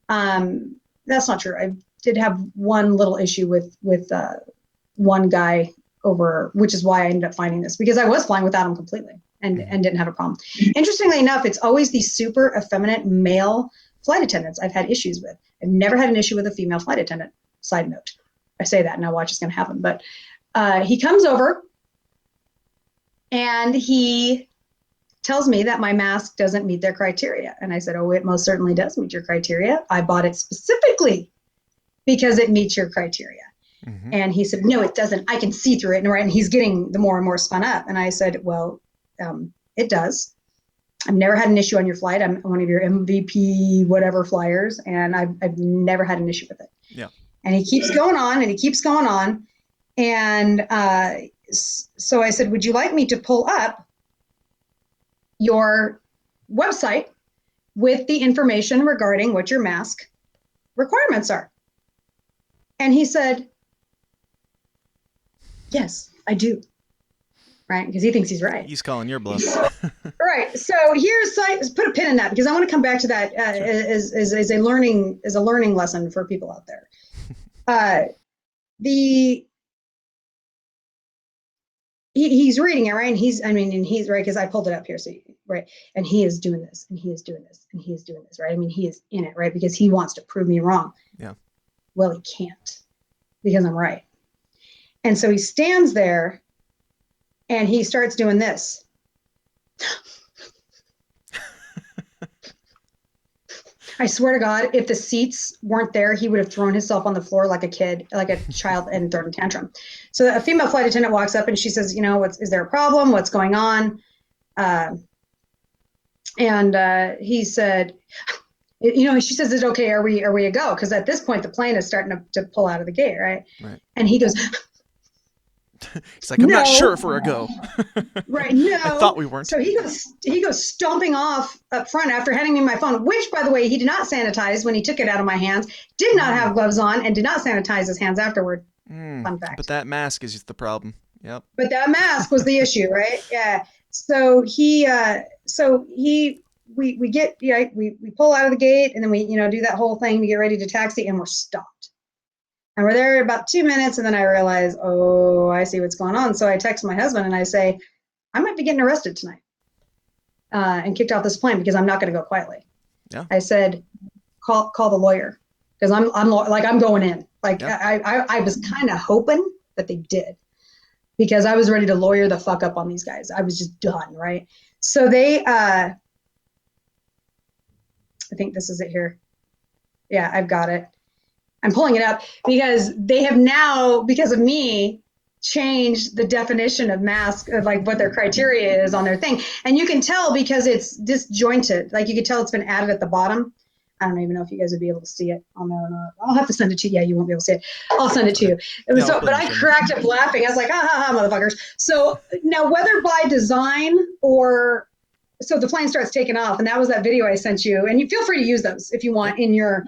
That's not true. I did have one little issue with one guy over, which is why I ended up finding this, because I was flying without him completely and didn't have a problem. Interestingly enough, it's always these super effeminate male flight attendants I've had issues with. I've never had an issue with a female flight attendant. Side note. I say that, now watch what's going to happen. But he comes over and he tells me that my mask doesn't meet their criteria. And I said, oh, it most certainly does meet your criteria. I bought it specifically because it meets your criteria. Mm-hmm. And he said, no, it doesn't. I can see through it. And he's getting the more and more spun up. And I said, well, it does. I've never had an issue on your flight. I'm one of your MVP whatever flyers, and I've never had an issue with it. Yeah. And he keeps going on, and he keeps going on. And so I said, would you like me to pull up your website with the information regarding what your mask requirements are? And he said, yes, I do. Right? Because he thinks he's right. He's calling your bluff. Right. So put a pin in that, because I want to come back to that as a learning lesson for people out there. He's reading it, right? And he's right, because I pulled it up here. So right. And he is doing this, and he is doing this, and he is doing this, right? I mean, he is in it, right? Because he wants to prove me wrong. Yeah. Well, he can't, because I'm right. And so he stands there and he starts doing this. I swear to God, if the seats weren't there, he would have thrown himself on the floor like a kid, like a child, and thrown a tantrum. So a female flight attendant walks up and she says, is there a problem? What's going on? And he said, she says, is it okay? Are we a go? Because at this point, the plane is starting to pull out of the gate, right? And he goes, he's like, I'm not sure if we're a go. Right, no. I thought we weren't. So he goes stomping off up front after handing me my phone, which, by the way, he did not sanitize when he took it out of my hands, did not have gloves on, and did not sanitize his hands afterward. Fun fact. But that mask is just the problem. Yep. But that mask was the issue, right? Yeah. So we pull out of the gate, and then we, do that whole thing to get ready to taxi, and we're stopped. And we're there about 2 minutes, and then I realize, oh, I see what's going on. So I text my husband and I say, I might be getting arrested tonight, and kicked off this plane because I'm not going to go quietly. Yeah. I said, call the lawyer, because I'm going in. Like, yeah. I was kind of hoping that they did, because I was ready to lawyer the fuck up on these guys. I was just done, right? So they, I think this is it here. Yeah, I've got it. I'm pulling it up because they have now, because of me, changed the definition of mask, of like what their criteria is on their thing. And you can tell because it's disjointed. Like, you can tell it's been added at the bottom. I don't even know if you guys would be able to see it on there or not. I'll have to send it to you. Yeah, you won't be able to see it. I'll send it to you. But I cracked up laughing. I was like, motherfuckers. So now, whether by design or, so the plane starts taking off, and that was that video I sent you. And you feel free to use those if you want in your,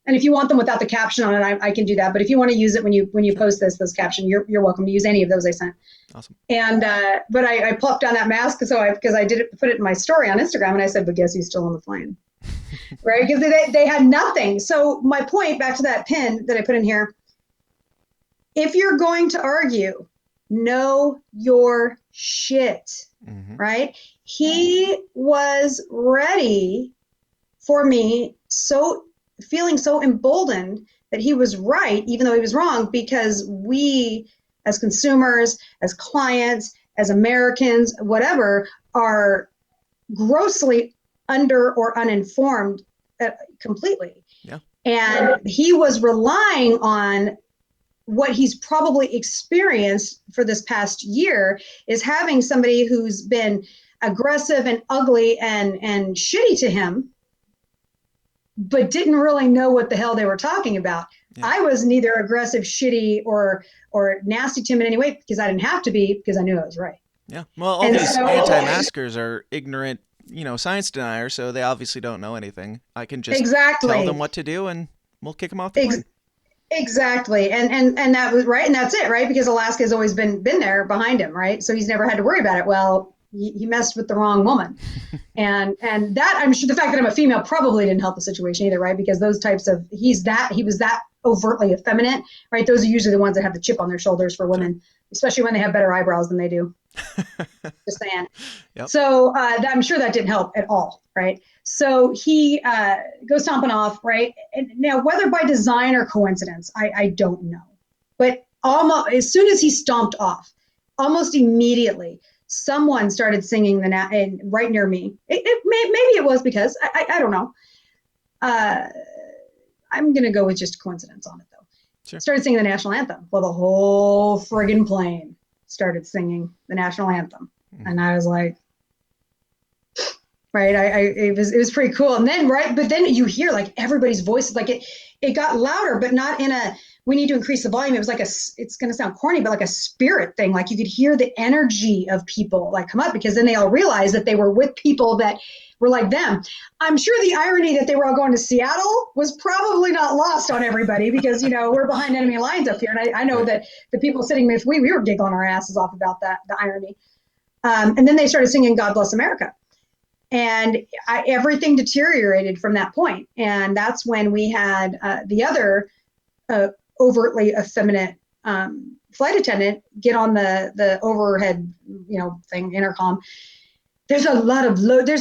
and if you want them without the caption on it, I can do that. But if you want to use it when you post those captions, you're welcome to use any of those I sent. Awesome. And but I plopped down that mask because I put it in my story on Instagram, and I said, but guess who's still on the plane, right? Because they had nothing. So my point, back to that pin that I put in here, if you're going to argue, know your shit, right? He was ready for me, feeling so emboldened that he was right, even though he was wrong, because we as consumers, as clients, as Americans, whatever, are grossly under or uninformed completely. Yeah. And he was relying on what he's probably experienced for this past year, is having somebody who's been aggressive and ugly and shitty to him, but didn't really know what the hell they were talking about. Yeah. I was neither aggressive, shitty, or nasty to him in any way, because I didn't have to be, because I knew I was right. Yeah. Well, all these anti-maskers are ignorant, science deniers, so they obviously don't know anything. I can just tell them what to do, and we'll kick them off the plane. Exactly. And that was right. And that's it, right? Because Alaska has always been there behind him, right? So he's never had to worry about it. Well, he messed with the wrong woman. and that, I'm sure the fact that I'm a female probably didn't help the situation either, right? Because those types of, he was that overtly effeminate, right? Those are usually the ones that have the chip on their shoulders for women, especially when they have better eyebrows than they do. Just saying. Yep. So I'm sure that didn't help at all, right? So he goes stomping off, right? And now, whether by design or coincidence, I don't know. But almost as soon as he stomped off, almost immediately, someone started singing right near me. Maybe it was because I don't know. I'm gonna go with just a coincidence on it though. Sure. Started singing the national anthem. Well, the whole friggin' plane started singing the national anthem, and I was like, right. It was pretty cool. And then but then you hear like everybody's voices, like it got louder, but not in a, we need to increase the volume. It was like it's going to sound corny, but like a spirit thing. Like you could hear the energy of people like come up, because then they all realized that they were with people that were like them. I'm sure the irony that they were all going to Seattle was probably not lost on everybody, because, we're behind enemy lines up here. And I know that the people sitting with we were giggling our asses off about that, the irony. And then they started singing God Bless America. And everything deteriorated from that point. And that's when we had the other overtly effeminate flight attendant get on the overhead, thing, intercom. There's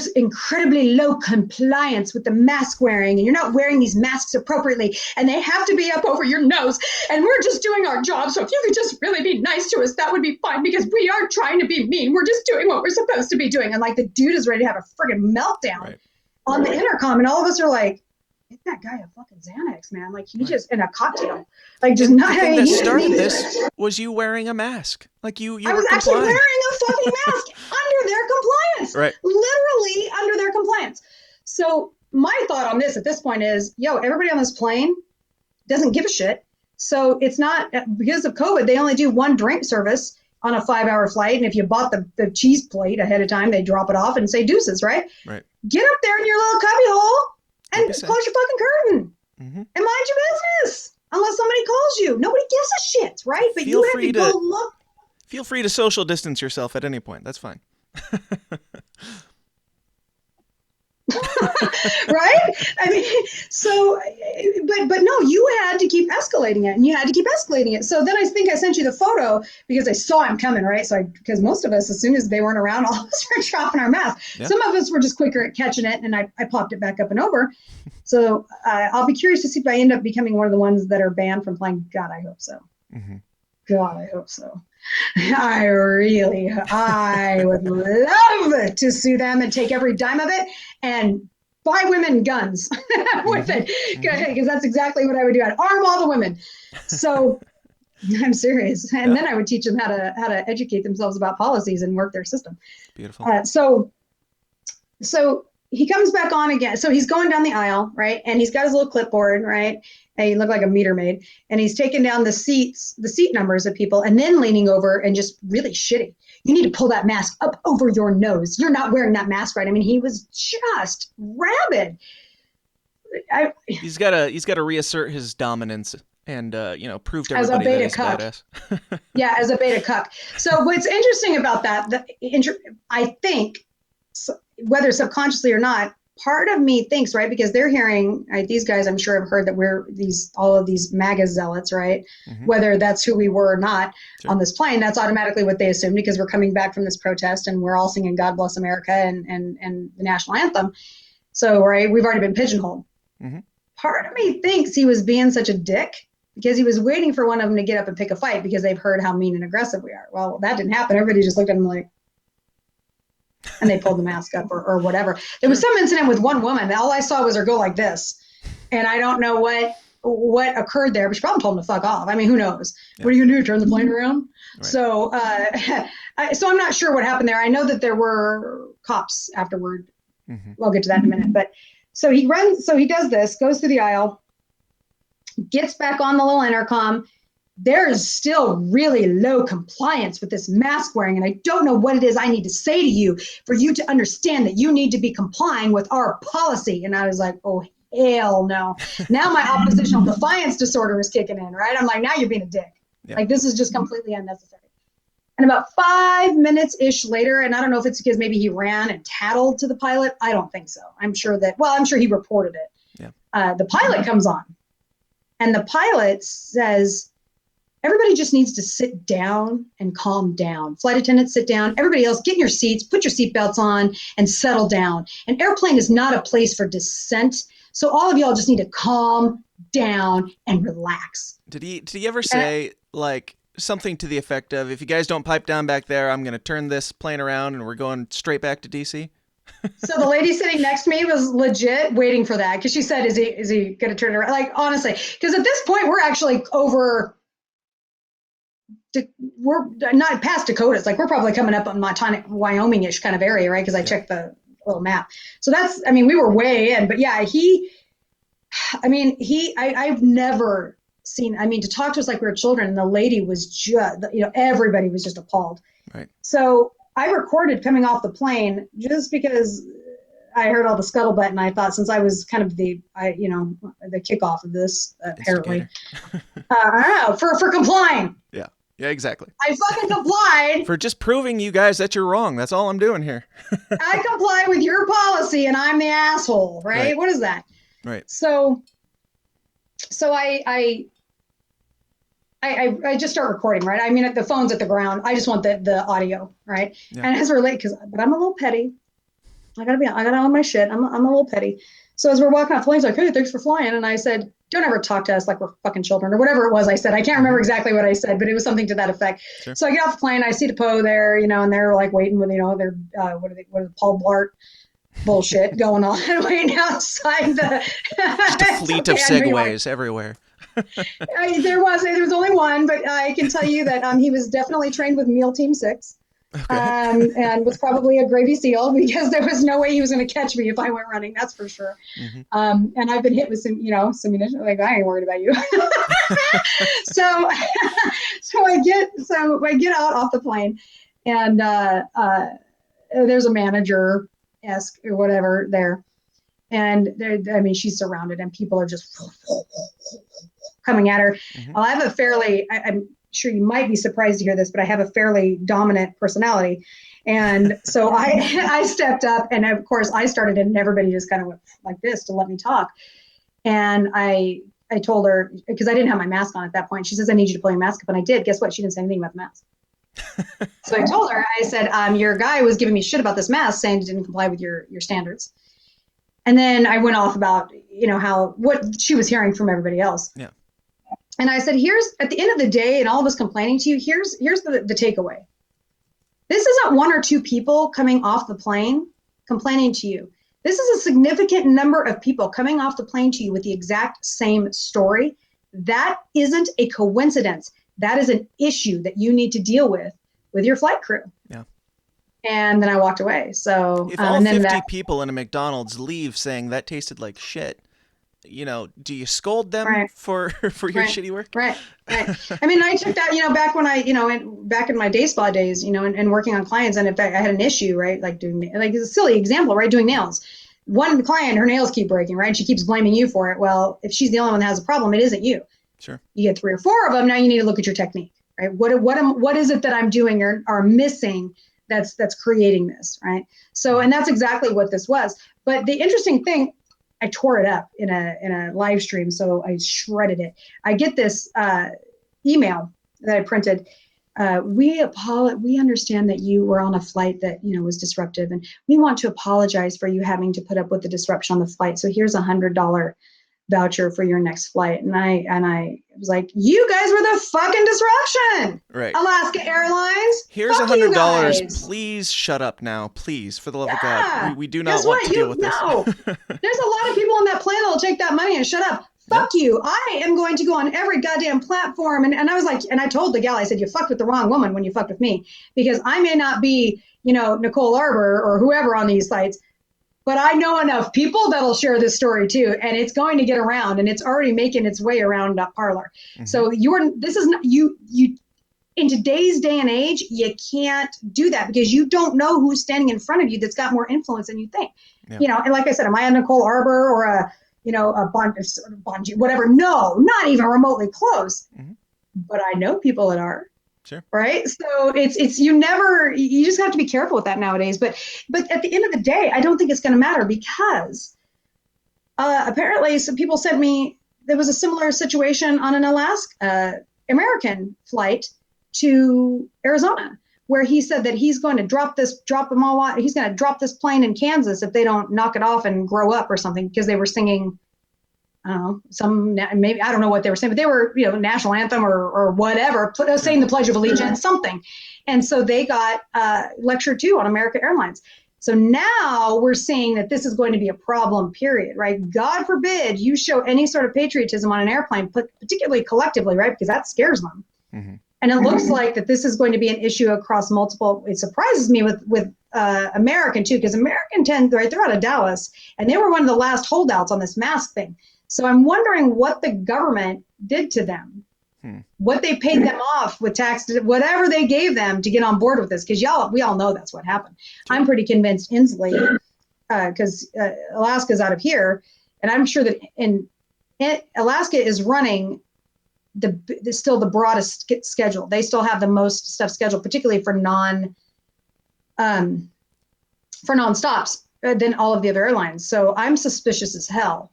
incredibly low compliance with the mask wearing, and you're not wearing these masks appropriately, and they have to be up over your nose, and we're just doing our job. So if you could just really be nice to us, that would be fine, because we aren't trying to be mean. We're just doing what we're supposed to be doing. And like the dude is ready to have a friggin' meltdown. Right. on the intercom, and all of us are like, "Get that guy a fucking Xanax, man! Like he just in a cocktail, like just not." The thing that started this was you wearing a mask. Like you I was were actually complying. wearing a fucking mask under their compliance, Right? literally under their compliance. So my thought on this at this point is, yo, everybody on this plane doesn't give a shit. So it's not because of COVID. They only do one drink service on a 5-hour flight, and if you bought the cheese plate ahead of time, they drop it off and say deuces, right? Right. Get up there in your little cubby hole and Like I said. close your fucking curtain Mhm. and mind your business. Unless somebody calls you, nobody gives a shit, right? But Feel you have free to go to- look. Feel free to social distance yourself at any point. That's fine. Right? I mean, so, but no, you had to keep escalating it, and you had to keep escalating it. So then I think I sent you the photo because I saw him coming, right? So because most of us, as soon as they weren't around, all of us were dropping our masks. Yeah. Some of us were just quicker at catching it, and I popped it back up and over. So I'll be curious to see if I end up becoming one of the ones that are banned from flying. God, I hope so. Mm-hmm. God, I hope so. I would love to sue them and take every dime of it and buy women guns with it, because that's exactly what I would do. I'd arm all the women. So I'm serious, and then I would teach them how to educate themselves about policies and work their system. Beautiful. So he comes back on again. So he's going down the aisle, right? And he's got his little clipboard, right? And he looked like a meter maid. And he's taking down the seat numbers of people, and then leaning over and just really shitty. You need to pull that mask up over your nose. You're not wearing that mask right. I mean, he was just rabid. He's got to reassert his dominance and prove to As a everybody that beta he's cuck. badass. Yeah, as a beta cuck. So what's interesting about that, I think, whether subconsciously or not, part of me thinks, right, because they're hearing, right, these guys, I'm sure have heard that we're all of these MAGA zealots, right? Mm-hmm. Whether that's who we were or not Sure. on this plane, that's automatically what they assumed, because we're coming back from this protest and we're all singing God Bless America and the national anthem. So, right, we've already been pigeonholed. Mm-hmm. Part of me thinks he was being such a dick because he was waiting for one of them to get up and pick a fight because they've heard how mean and aggressive we are. Well, that didn't happen. Everybody just looked at him like, and they pulled the mask up or whatever. There was some incident with one woman. All I saw was her go like this. And I don't know what occurred there, but she probably told him to fuck off. I mean, who knows? Yeah. What are you going to do? Turn the plane around? Right. So I'm not sure what happened there. I know that there were cops afterward. Mm-hmm. We'll get to that in a minute. But so he does this, goes through the aisle, gets back on the little intercom. There is still really low compliance with this mask wearing, and I don't know what it is I need to say to you for you to understand that you need to be complying with our policy. And I was like, oh, hell no. Now my oppositional defiance disorder is kicking in, right? I'm like, now you're being a dick. Yep. Like, this is just completely unnecessary. And about 5 minutes-ish later, and I don't know if it's because maybe he ran and tattled to the pilot. I don't think so. I'm sure he reported it. Yeah. The pilot comes on, and the pilot says, everybody just needs to sit down and calm down. Flight attendants, sit down. Everybody else, get in your seats, put your seatbelts on, and settle down. An airplane is not a place for dissent. So all of y'all just need to calm down and relax. Did he ever say, like, something to the effect of, if you guys don't pipe down back there, I'm going to turn this plane around and we're going straight back to D.C.? So the lady sitting next to me was legit waiting for that, because she said, is he going to turn it around? Like, honestly, because at this point, we're actually over... we're not past Dakota. It's like we're probably coming up on Montana, Wyoming-ish kind of area, right? Because I checked the little map. So we were way in. But yeah, I've never seen, to talk to us like we were children, and the lady was just, everybody was just appalled. Right. So I recorded coming off the plane just because I heard all the scuttlebutt, and I thought, since I was kind of the kickoff of this, apparently, I don't know, for complying. Yeah. Yeah, exactly. I fucking complied. For just proving you guys that you're wrong. That's all I'm doing here. I comply with your policy, and I'm the asshole, right? What is that? Right. So I just start recording, right? I mean, the phone's at the ground. I just want the audio, right? Yeah. And as we're late, but I'm a little petty. I gotta own my shit. I'm a little petty. So as we're walking off the plane, he's like, hey, thanks for flying. And I said, don't ever talk to us like we're fucking children, or whatever it was I said. I can't remember exactly what I said, but it was something to that effect. Sure. So I get off the plane, I see the Poe there, and they're like waiting with, their, Paul Blart bullshit going on waiting outside the Just a fleet of segways everywhere. There was only one, but I can tell you that he was definitely trained with Meal Team 6. Okay. And was probably a gravy seal because there was no way he was going to catch me if I went running. That's for sure. And I've been hit with some munition. Like, I ain't worried about you. so I get out off the plane, and there's a manager-esque or whatever there, and she's surrounded, and people are just coming at her. Well, I have I'm sure you might be surprised to hear this, but I have a fairly dominant personality. And so I stepped up, and of course I started, and everybody just kind of went like this to let me talk. And I told her, because I didn't have my mask on at that point. She says, I need you to pull your mask up. And I did. Guess what? She didn't say anything about the mask. So I told her, I said, your guy was giving me shit about this mask, saying it didn't comply with your standards. And then I went off about, what she was hearing from everybody else. Yeah. And I said, at the end of the day, and all of us complaining to you, here's the takeaway. This isn't one or two people coming off the plane complaining to you. This is a significant number of people coming off the plane to you with the exact same story. That isn't a coincidence. That is an issue that you need to deal with your flight crew. Yeah. And then I walked away. So if all 50 people in a McDonald's leave saying that tasted like shit, do you scold them for your shitty work? Right. I mean, I took that, back when back in my day spa days, and working on clients. And if I had an issue, right, like it's a silly example, right, doing nails. One client, her nails keep breaking, right? She keeps blaming you for it. Well, if she's the only one that has a problem, it isn't you. Sure. You get 3 or 4 of them. Now you need to look at your technique, right? What is it that I'm doing or missing that's creating this, right? So, and that's exactly what this was. But the interesting thing, I tore it up in a live stream, so I shredded it. I get this email that I printed. We understand that you were on a flight that was disruptive, and we want to apologize for you having to put up with the disruption on the flight. So here's $100 voucher for your next flight. And I was like, you guys were the fucking disruption. Right. Alaska Airlines. Here's Fuck $100. Please shut up now. Please, for the love of God. We do not want to deal with this. No. There's a lot of people on that plane that'll take that money and shut up. Fuck you. I am going to go on every goddamn platform. And I was like, and I told the gal, I said, you fucked with the wrong woman when you fucked with me, because I may not be, Nicole Arbor or whoever on these sites, but I know enough people that'll share this story too, and it's going to get around, and it's already making its way around Parler. Mm-hmm. So this is not you. In today's day and age, you can't do that because you don't know who's standing in front of you that's got more influence than you think. Yeah. And like I said, am I a Nicole Arbor or a Bonji, whatever? No, not even remotely close. Mm-hmm. But I know people that are. Sure. Right. So you just have to be careful with that nowadays. But at the end of the day, I don't think it's going to matter because apparently some people sent me, there was a similar situation on an Alaska American flight to Arizona, where he said that he's going to he's going to drop this plane in Kansas if they don't knock it off and grow up or something, because they were singing, I don't know, I don't know what they were saying, but they were, national anthem or whatever, saying the Pledge of Allegiance, something. And so they got lecture 2 on American Airlines. So now we're seeing that this is going to be a problem, period, right? God forbid you show any sort of patriotism on an airplane, particularly collectively, right? Because that scares them. Mm-hmm. And it looks like that this is going to be an issue across multiple. It surprises me with American too, because American they're out of Dallas, and they were one of the last holdouts on this mask thing. So I'm wondering what the government did to them, what they paid them off with taxes, whatever they gave them to get on board with this. Because we all know that's what happened. Sure. I'm pretty convinced Inslee, because Alaska's out of here, and I'm sure that Alaska is running still the broadest schedule. They still have the most stuff scheduled, particularly for non-stops than all of the other airlines. So I'm suspicious as hell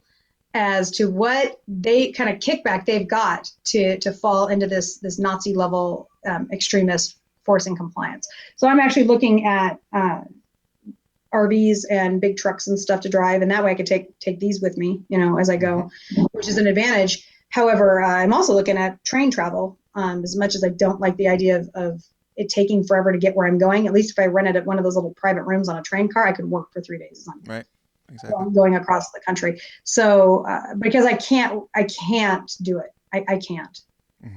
as to what they kind of kickback they've got to fall into this Nazi level extremist forcing compliance. So I'm actually looking at RVs and big trucks and stuff to drive, and that way I could take these with me, as I go, which is an advantage. However, I'm also looking at train travel, as much as I don't like the idea of it taking forever to get where I'm going. At least if I rented at one of those little private rooms on a train car, I could work for 3 days. Right. Exactly. Going across the country. So because I can't do it. I can't.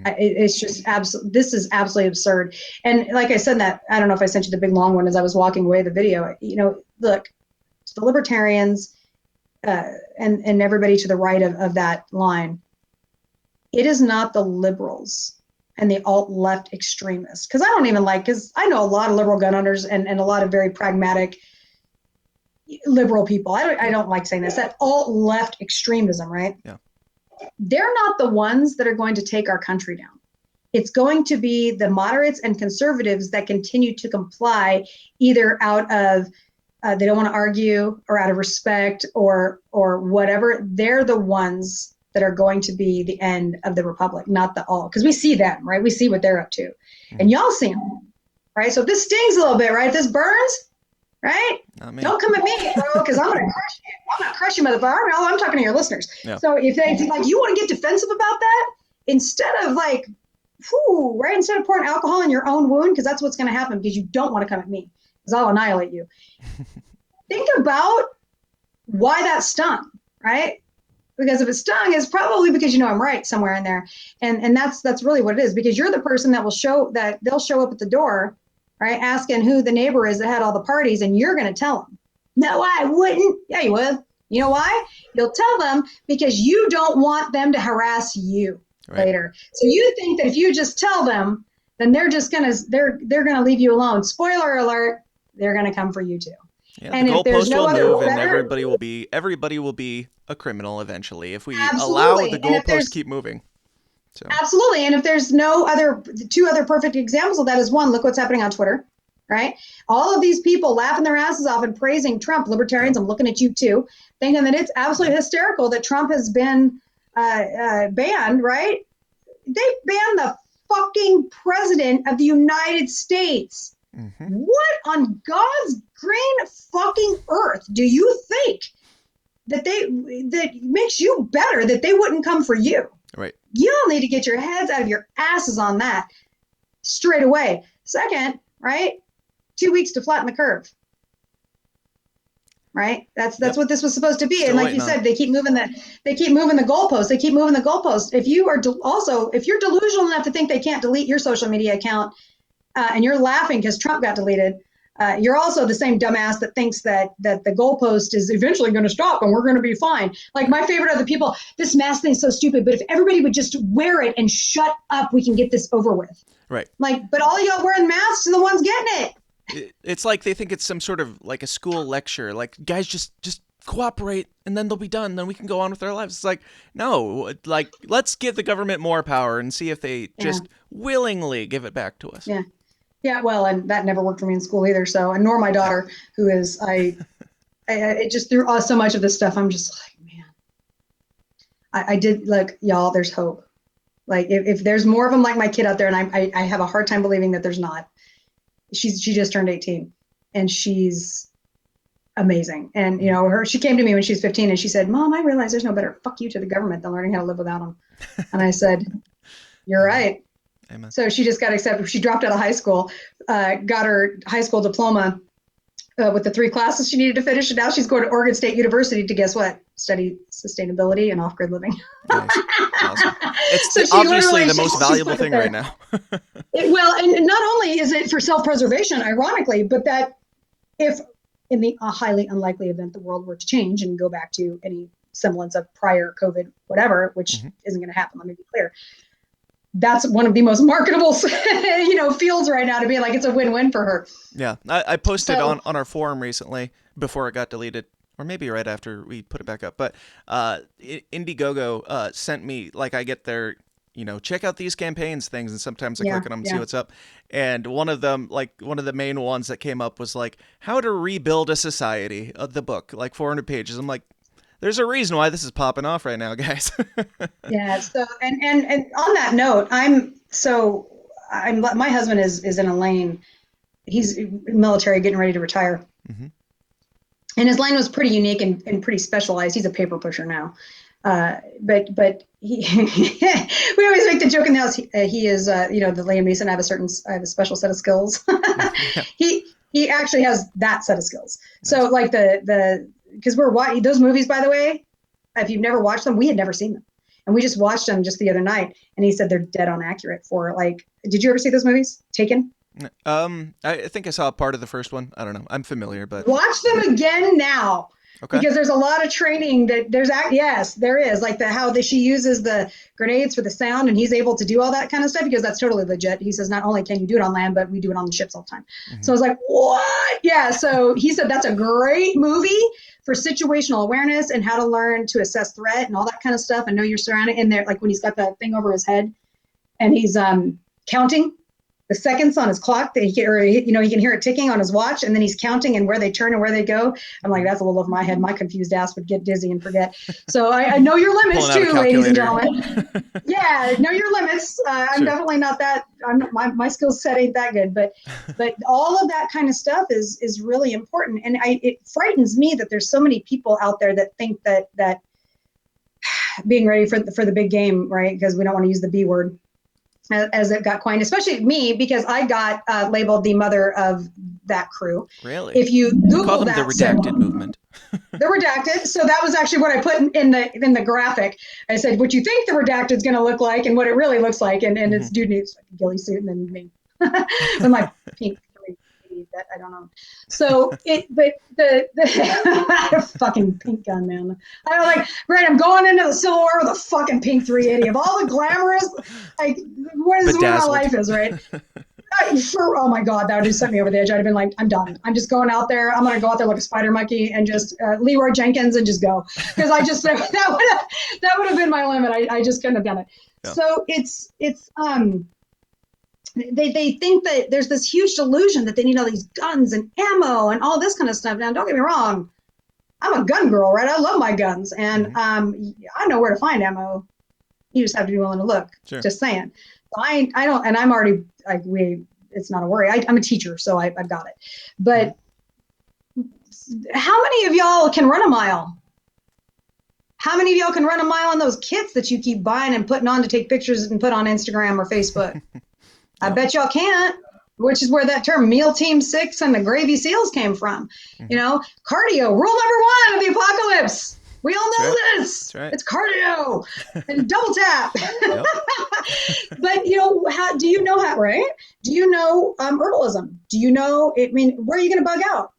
It's just this is absolutely absurd. And like I said, that I don't know if I sent you the big long one as I was walking away the video. Look, the libertarians and everybody to the right of that line. It is not the liberals and the alt-left extremists, because I know a lot of liberal gun owners and a lot of very pragmatic liberal people. I don't like saying this. That alt-left extremism, right? Yeah. They're not the ones that are going to take our country down. It's going to be the moderates and conservatives that continue to comply, either out of they don't want to argue, or out of respect, or whatever. They're the ones that are going to be the end of the republic, not the all. Because we see them, right? We see what they're up to, and y'all see them, right? So if this stings a little bit, right? If this burns, right? Don't come at me, bro, because I'm gonna crush you. I'm gonna crush you, motherfucker. I'm talking to your listeners. Yeah. So if you want to get defensive about that, instead of instead of pouring alcohol in your own wound, because that's what's gonna happen, because you don't want to come at me, because I'll annihilate you. Think about why that stung, right? Because if it stung, it's probably because I'm right somewhere in there, and that's really what it is. Because you're the person that they'll show up at the door, right, asking who the neighbor is that had all the parties, and you're going to tell them. No, I wouldn't. Yeah, you would. You know why? You'll tell them because you don't want them to harass you later. So you think that if you just tell them, then they're gonna leave you alone. Spoiler alert, they're gonna come for you too. Yeah, and the if there's goalpost no will other move, and better, everybody will be a criminal eventually if we Absolutely. allow the And if there's- goalposts keep moving. So. Absolutely. And if there's two other perfect examples of that is, one, look what's happening on Twitter, right? All of these people laughing their asses off and praising Trump. Libertarians, I'm looking at you too, thinking that it's absolutely hysterical that Trump has been banned, right? They banned the fucking president of the United States. Mm-hmm. What on God's green fucking earth do you think that makes you better that they wouldn't come for you? Right. Y'all need to get your heads out of your asses on that straight away. Second, right? 2 weeks to flatten the curve. Right? That's what this was supposed to be. Still and like you said, they keep moving the goalposts. They keep moving the goalposts. If you are if you're delusional enough to think they can't delete your social media account, and you're laughing because Trump got deleted, you're also the same dumbass that thinks that the goalpost is eventually going to stop and we're going to be fine. Like my favorite other people, this mask thing is so stupid, but if everybody would just wear it and shut up, we can get this over with. Right. Like, but all y'all wearing masks are the ones getting it. It's like they think it's some sort of like a school lecture. Like, guys, just cooperate and then they'll be done. Then we can go on with our lives. It's like, no, like, let's give the government more power and see if they just willingly give it back to us. Yeah. Yeah, well, and that never worked for me in school either. So, and nor my daughter, who is, it just through so much of this stuff, I'm just like, man, I did, like, y'all, there's hope. Like, if there's more of them like my kid out there, and I have a hard time believing that there's not. She just turned 18, and she's amazing. And, she came to me when she was 15, and she said, Mom, I realize there's no better fuck you to the government than learning how to live without them. And I said, you're right. Amen. So she just got accepted. She dropped out of high school, got her high school diploma with the 3 classes she needed to finish. And now she's going to Oregon State University to, guess what? Study sustainability and off-grid living. Nice. Awesome. It's obviously the most valuable thing right now. Well, and not only is it for self-preservation, ironically, but that if in the highly unlikely event the world were to change and go back to any semblance of prior COVID, whatever, which isn't going to happen, let me be clear. That's one of the most marketable, fields right now to be like, it's a win-win for her. Yeah. I posted on our forum recently before it got deleted, or maybe right after we put it back up. But Indiegogo sent me, like, I get their, check out these campaigns things. And sometimes I click on them and see what's up. And one of them, like one of the main ones that came up was like, how to rebuild a society, the book, like 400 pages. I'm like, there's a reason why this is popping off right now, guys. Yeah. So, and on that note, my husband is in a lane. He's military, getting ready to retire. Mm-hmm. And his lane was pretty unique and pretty specialized. He's a paper pusher now. But he, we always make the joke in the house. He is, the Liam Neeson. I have a special set of skills. He actually has that set of skills. Nice. So like because we're watching those movies, by the way, if you've never watched them, we had never seen them. And we just watched them just the other night. And he said they're dead on accurate for like, did you ever see those movies? Taken? I think I saw part of the first one. I don't know. I'm familiar, but watch them again now. Okay. Because there's a lot of training yes, there is like she uses the grenades for the sound, and he's able to do all that kind of stuff because that's totally legit. He says, not only can you do it on land, but we do it on the ships all the time. Mm-hmm. So I was like, what? Yeah. So he said, that's a great movie for situational awareness and how to learn to assess threat and all that kind of stuff. And know your surrounding in there. Like when he's got that thing over his head and he's counting the seconds on his clock that he can hear it ticking on his watch, and then he's counting and where they turn and where they go. I'm like, that's a little over my head. My confused ass would get dizzy and forget. So I know your limits too, ladies and gentlemen. Yeah, know your limits. I'm definitely not that. My skill set ain't that good, but all of that kind of stuff is really important. And it frightens me that there's so many people out there that think that being ready for the big game, right? Because we don't want to use the B word. As it got coined, especially me, because I got labeled the mother of that crew. Really? If you Google call them that, the redacted movement. The redacted. So that was actually what I put in the graphic. I said, what you think the redacted is going to look like and what it really looks like. And it's dude needs a ghillie suit and then me with my pink that I don't know. So the fucking pink gun, man. I'm like, great, I'm going into the Civil War with a fucking pink 380 of all the glamorous, like what my life is, right? Oh my God, that would have sent me over the edge. I'd have been like, I'm done. I'm just going out there. I'm going to go out there like a spider monkey and just Leroy Jenkins and just go. Because that would have been my limit. I just couldn't have done it. Yeah. So it's they think that there's this huge delusion that they need all these guns and ammo and all this kind of stuff. Now, don't get me wrong. I'm a gun girl, right? I love my guns. And I know where to find ammo. You just have to be willing to look. Sure. Just saying. So I don't, and I'm already, like, it's not a worry. I'm a teacher, so I've got it. But how many of y'all can run a mile? How many of y'all can run a mile on those kits that you keep buying and putting on to take pictures and put on Instagram or Facebook? I bet y'all can't, which is where that term Meal Team 6 and the Gravy Seals came from. You know, cardio, rule number 1 of the apocalypse. We all know this. Right. It's cardio and double tap. But, do you know how, right? Do you know herbalism? Do you know, where are you going to bug out?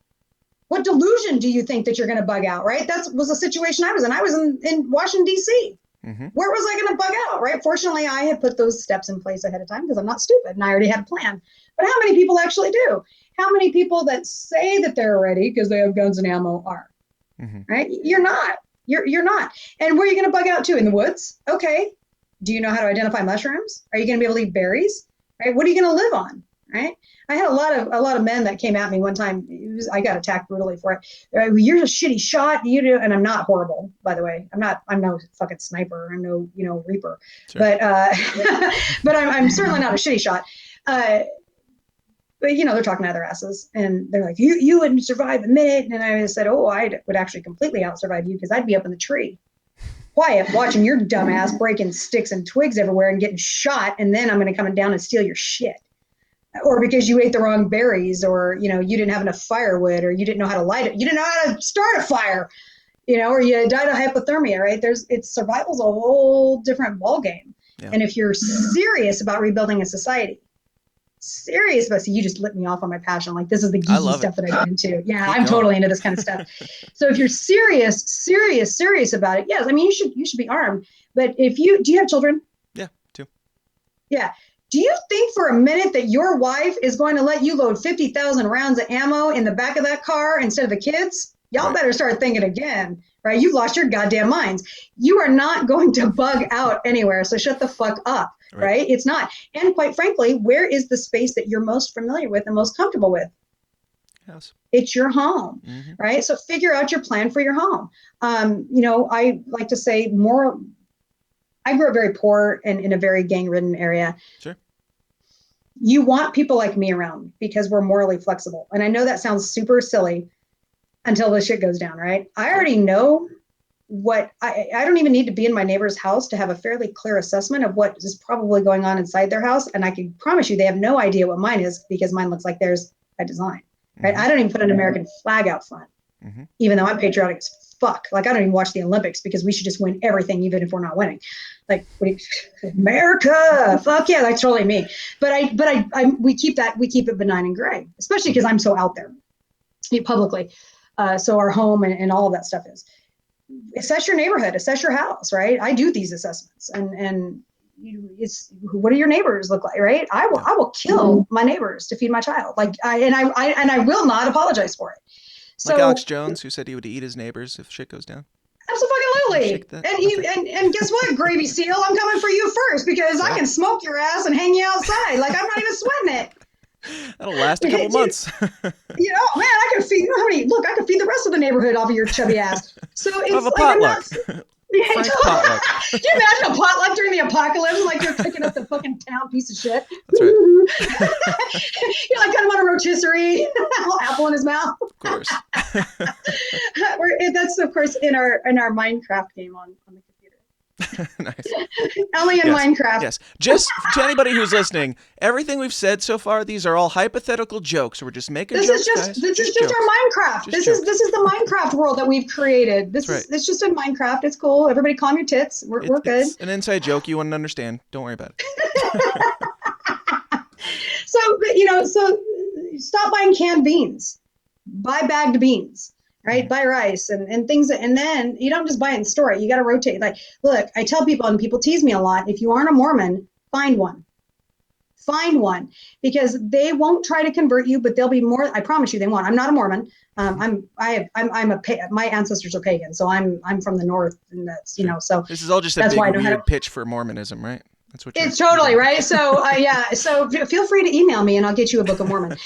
What delusion do you think that you're going to bug out, right? That was a situation I was in. I was in Washington, D.C. Mm-hmm. Where was I going to bug out, right? Fortunately, I had put those steps in place ahead of time because I'm not stupid and I already had a plan. But how many people actually do? How many people that say that they're ready because they have guns and ammo are, right? You're not. You're not. And where are you going to bug out to? In the woods? Okay. Do you know how to identify mushrooms? Are you going to be able to eat berries? Right? What are you going to live on? Right? I had a lot of men that came at me one time. I got attacked brutally for it. You're a shitty shot. You do, and I'm not horrible, by the way. I'm no fucking sniper. I'm no reaper. Sure. But but I'm certainly not a shitty shot. But they're talking to their asses, and they're like, you wouldn't survive a minute. And I said, oh, I would actually completely out survive you because I'd be up in the tree, quiet, watching your dumb ass breaking sticks and twigs everywhere and getting shot, and then I'm going to come down and steal your shit. Or because you ate the wrong berries, or, you didn't have enough firewood, or you didn't know how to light it. You didn't know how to start a fire, or you died of hypothermia, right? Survival's a whole different ballgame. Yeah. And if you're serious about rebuilding a society, you just lit me off on my passion. Like, this is the geeky stuff that I get into. Yeah, I'm totally into this kind of stuff. So if you're serious about it, yes, you should be armed. But do you have children? Yeah, 2. Yeah. Do you think for a minute that your wife is going to let you load 50,000 rounds of ammo in the back of that car instead of the kids? Y'all better start thinking again, right? You've lost your goddamn minds. You are not going to bug out anywhere, so shut the fuck up, right? It's not. And quite frankly, where is the space that you're most familiar with and most comfortable with? House. It's your home, right? So figure out your plan for your home. I like to say I grew up very poor and in a very gang-ridden area. Sure. You want people like me around because we're morally flexible. And I know that sounds super silly until the shit goes down, right? I already know what I don't even need to be in my neighbor's house to have a fairly clear assessment of what is probably going on inside their house. And I can promise you they have no idea what mine is because mine looks like theirs by design. Right? I don't even put an American flag out front, even though I'm patriotic as fuck. Like, I don't even watch the Olympics because we should just win everything, even if we're not winning. Like, America, fuck yeah, that's totally me. But we keep it benign and gray, especially because I'm so out there publicly. So our home and all of that stuff is. Assess your neighborhood, assess your house, right? I do these assessments, and it's, what do your neighbors look like, right? I will kill my neighbors to feed my child, like I will not apologize for it. So, like Alex Jones, who said he would eat his neighbors if shit goes down. Absolutely. And guess what, Gravy Seal? I'm coming for you first because I can smoke your ass and hang you outside. Like, I'm not even sweating it. That'll last a couple months. Man, I can feed. How many? Look, I can feed the rest of the neighborhood off of your chubby ass. So it's have a like potluck. Frank's potluck. Can you imagine a potluck during the apocalypse? Like, you're picking up the fucking town piece of shit. That's right. You're like, got him on a rotisserie, apple in his mouth. Of course. That's of course in our Minecraft game on the computer. Nice. Only in Minecraft. Yes. Just to anybody who's listening, everything we've said so far, these are all hypothetical jokes. We're just making jokes, guys. This is just our Minecraft. This is the Minecraft world that we've created. It's just in Minecraft. It's cool. Everybody calm your tits. We're good. It's an inside joke you wouldn't understand. Don't worry about it. So stop buying canned beans. Buy bagged beans. Right? Buy rice and things. And then you don't just buy it in the store. You got to rotate. Like, look, I tell people, and people tease me a lot, if you aren't a Mormon, find one. Find one, because they won't try to convert you, but they'll be more. I promise you, they won't. I'm not a Mormon. My ancestors are pagan, so I'm from the north, and that's So this is all just a big weird pitch for Mormonism, right? That's what it's totally right. So So feel free to email me, and I'll get you a Book of Mormon.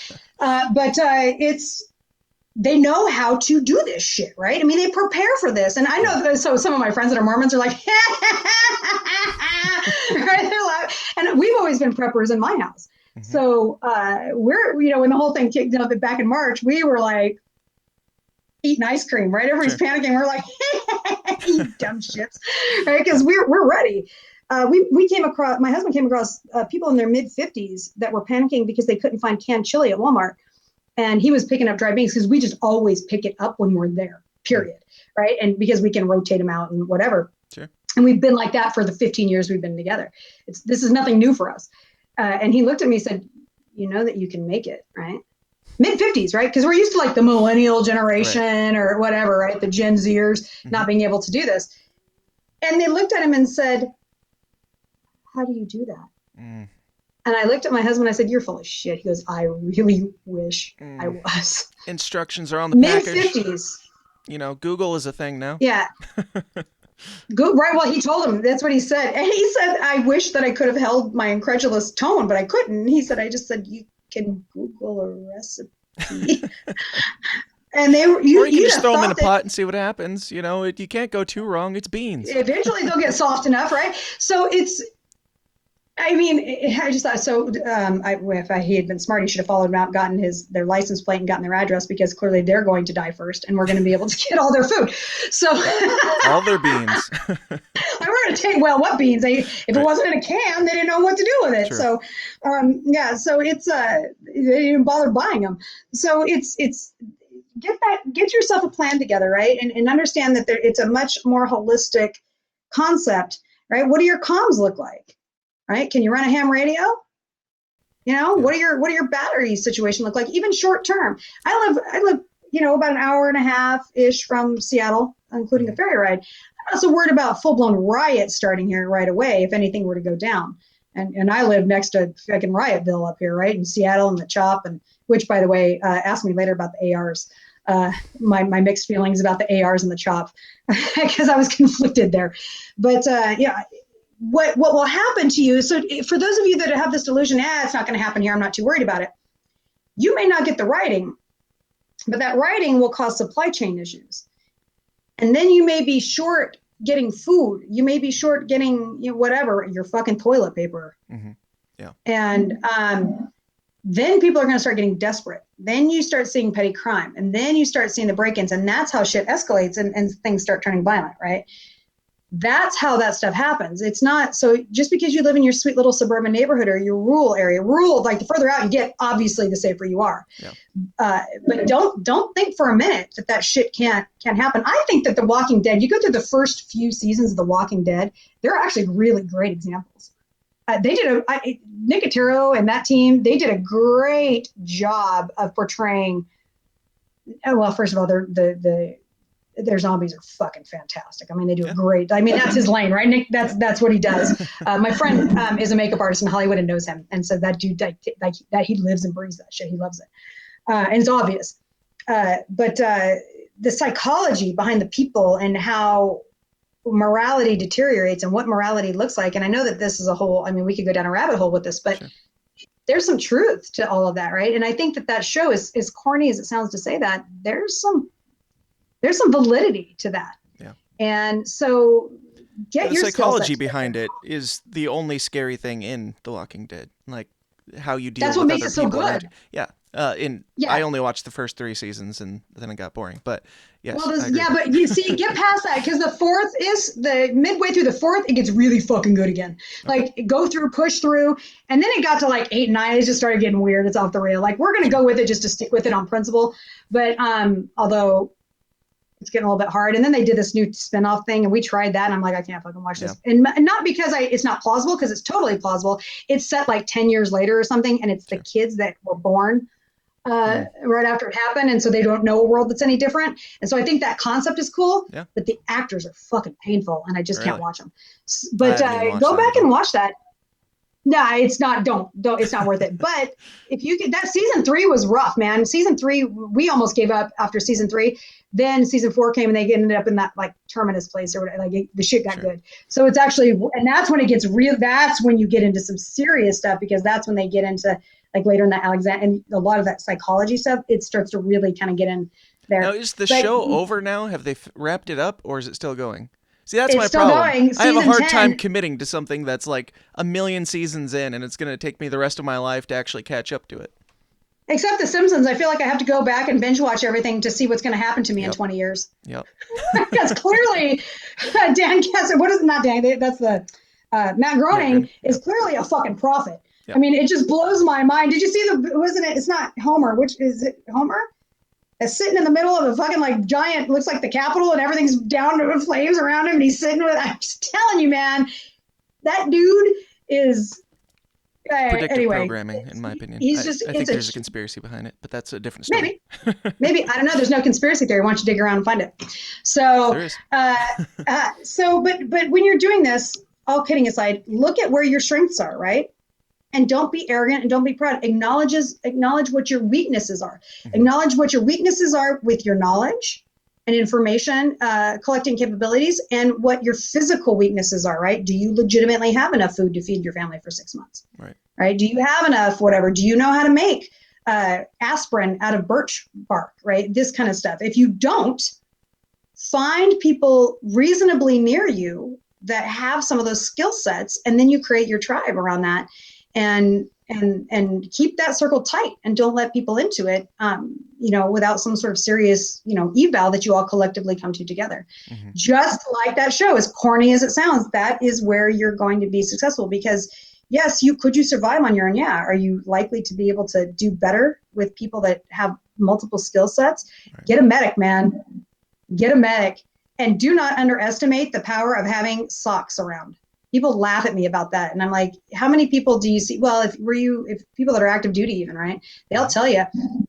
They know how to do this shit, right? I mean, they prepare for this. And I know so some of my friends that are Mormons are like, right? They're like, and we've always been preppers in my house. So we're, when the whole thing kicked off back in March, we were like eating ice cream, right? Everybody's panicking. We're like, you dumb shits, right? Because we're ready. My husband came across people in their mid 50s that were panicking because they couldn't find canned chili at Walmart. And he was picking up dry beans because we just always pick it up when we're there, period. Right. And because we can rotate them out and whatever. Sure. And we've been like that for the 15 years we've been together. This is nothing new for us. And he looked at me and said, you know that you can make it, right? Mid 50s, right? Because we're used to like the millennial generation or whatever, right? The Gen Zers not being able to do this. And they looked at him and said, how do you do that? And I looked at my husband, I said, you're full of shit. He goes, I really wish I was. Instructions are on the package. Mid-50s. Google is a thing now. Yeah. Right. Well, he told him, that's what he said. And he said, I wish that I could have held my incredulous tone, but I couldn't. He said, I just said, you can Google a recipe. And or you can just throw them in a pot and see what happens. You can't go too wrong. It's beans. Eventually they'll get soft enough, right? So I just thought, so if he had been smart, he should have followed him out, gotten their license plate and gotten their address, because clearly they're going to die first and we're going to be able to get all their food. So all their beans. We're going to take, what beans? If it wasn't in a can, they didn't know what to do with it. Sure. So, so it's, they didn't bother buying them. So it's get yourself a plan together, right? And understand that it's a much more holistic concept, right? What do your comms look like? Right? Can you run a ham radio? What do your battery situation look like? Even short term. I live, about an hour and a half ish from Seattle, including a ferry ride. I'm not so worried about full blown riots starting here right away if anything were to go down. And I live next to fucking Riotville up here, right? In Seattle and the CHOP, and which, by the way, ask me later about the ARs. My mixed feelings about the ARs and the CHOP, because I was conflicted there. But what will happen to you? So for those of you that have this delusion, it's not going to happen here, I'm not too worried about it. You may not get the writing, but that writing will cause supply chain issues. And then you may be short getting food. You may be short getting whatever, your fucking toilet paper. Yeah. And then people are going to start getting desperate. Then you start seeing petty crime, and then you start seeing the break-ins, and that's how shit escalates and things start turning violent, right? That's how that stuff happens. It's not so just because you live in your sweet little suburban neighborhood or your rural area, like the further out you get, obviously the safer you are. Yeah. But don't think for a minute that shit can't happen. I think that The Walking Dead, you go through the first few seasons of The Walking Dead, they're actually really great examples. They did Nicotero and that team, they did a great job of portraying. Well, first of all, their zombies are fucking fantastic. I mean, they do a great. I mean, that's his lane, right, Nick? That's what he does. My friend is a makeup artist in Hollywood and knows him, and so that dude, that he lives and breathes that shit. He loves it, and it's obvious. But the psychology behind the people and how morality deteriorates and what morality looks like. And I know that this is a whole. I mean, we could go down a rabbit hole with this, but. Sure. There's some truth to all of that, right? And I think that show is as corny as it sounds to say that. There's some validity to that. Yeah. And so the psychology behind it is the only scary thing in The Walking Dead. Like how you deal with other people. That's what makes it so good. I only watched the first 3 seasons and then it got boring. But yes. Well, but you see, get past that because the midway through the 4th, it gets really fucking good again. Like push through. And then it got to like 8 and 9. It just started getting weird. It's off the rail. Like we're going to go with it just to stick with it on principle. But although it's getting a little bit hard. And then they did this new spinoff thing and we tried that. And I'm like, I can't fucking watch this. And not because it's not plausible, because it's totally plausible. It's set like 10 years later or something. And it's the kids that were born right after it happened. And so they don't know a world that's any different. And so I think that concept is cool, but the actors are fucking painful and I just can't watch them. But go back and watch that. No, it's not. Don't. It's not worth it. But if you could, that season 3 was rough, man. Season 3, we almost gave up after season 3. Then season 4 came and they ended up in that like terminus place or whatever. Like the shit got good. So it's actually, and that's when it gets real. That's when you get into some serious stuff because that's when they get into like later in that Alexander and a lot of that psychology stuff. It starts to really kind of get in there. Now is the show over now? Have they wrapped it up or is it still going? See, that's my still problem. Going. I have a hard 10. time committing to something that's like 1 million seasons in, and it's going to take me the rest of my life to actually catch up to it. Except The Simpsons. I feel like I have to go back and binge watch everything to see what's going to happen to me in 20 years. Yep. Because clearly, Dan Kessler, not Dan, that's the Matt Groening is clearly a fucking prophet. Yep. I mean, it just blows my mind. Did you see it's not Homer, which is it Homer? Is sitting in the middle of a fucking like giant, looks like the Capitol and everything's down in flames around him and he's sitting with, I'm just telling you, man, that dude is, predictive programming, in my opinion. I think there's a conspiracy behind it, but that's a different story. Maybe, I don't know, there's no conspiracy theory. Why don't you dig around and find it? So, there is. But when you're doing this, all kidding aside, look at where your strengths are, right? And don't be arrogant and don't be proud. Acknowledge what your weaknesses are. Mm-hmm. Acknowledge what your weaknesses are with your knowledge and information collecting capabilities and what your physical weaknesses are, right? Do you legitimately have enough food to feed your family for 6 months? Right? Do you have enough whatever? Do you know how to make aspirin out of birch bark, right? This kind of stuff. If you don't, find people reasonably near you that have some of those skill sets, and then you create your tribe around that. And keep that circle tight and don't let people into it, without some sort of serious, eval that you all collectively come to together. Mm-hmm. Just like that show, as corny as it sounds, that is where you're going to be successful because yes, could you survive on your own? Yeah. Are you likely to be able to do better with people that have multiple skill sets? Right. Get a medic, man. Get a medic. And do not underestimate the power of having socks around. People laugh at me about that. And I'm like, how many people do you see? Well, if people that are active duty even, right? They'll tell you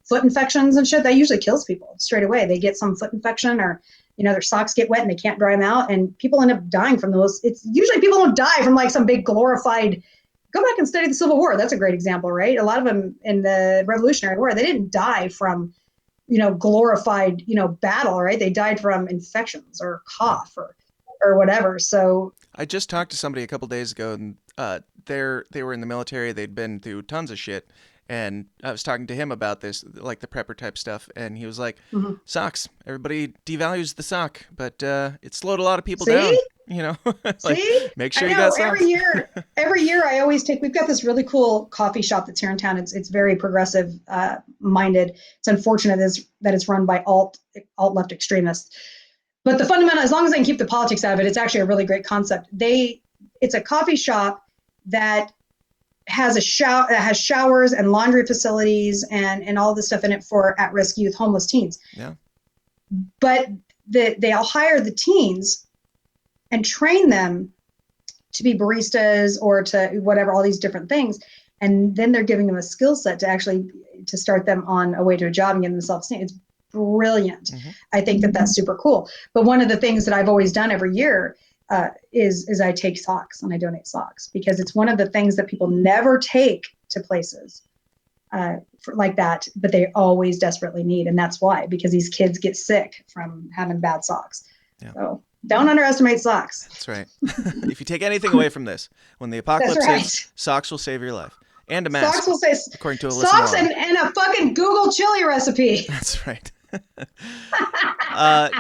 foot infections and shit, that usually kills people straight away. They get some foot infection or, their socks get wet and they can't dry them out. And people end up dying from those. It's usually people don't die from like some big glorified, go back and study the Civil War. That's a great example, right? A lot of them in the Revolutionary War, they didn't die from, glorified, battle, right? They died from infections or cough or whatever. So I just talked to somebody a couple days ago, and they were in the military. They'd been through tons of shit, and I was talking to him about this, like the prepper type stuff, and he was like, "Socks. Everybody devalues the sock, but it slowed a lot of people down." You know, See, make sure I you know, got socks. every year I always take. We've got this really cool coffee shop that's here in town. It's very progressive minded. It's unfortunate that it's run by alt left extremists. But the fundamental, as long as I can keep the politics out of it, it's actually a really great concept. It's a coffee shop that has showers and laundry facilities and all this stuff in it for at-risk youth, homeless teens. Yeah. But they'll hire the teens and train them to be baristas or to whatever, all these different things. And then they're giving them a skill set to start them on a way to a job and get themselves seen. It's brilliant. Mm-hmm. I think that's super cool. But one of the things that I've always done every year is I take socks and I donate socks, because it's one of the things that people never take to places like that, but they always desperately need. And that's why, because these kids get sick from having bad socks. Yeah. So don't underestimate socks. That's right. If you take anything away from this, when the apocalypse hits, socks will save your life. And a mask. Socks will say, according to Alyssa socks Milano. and a fucking Google chili recipe. That's right.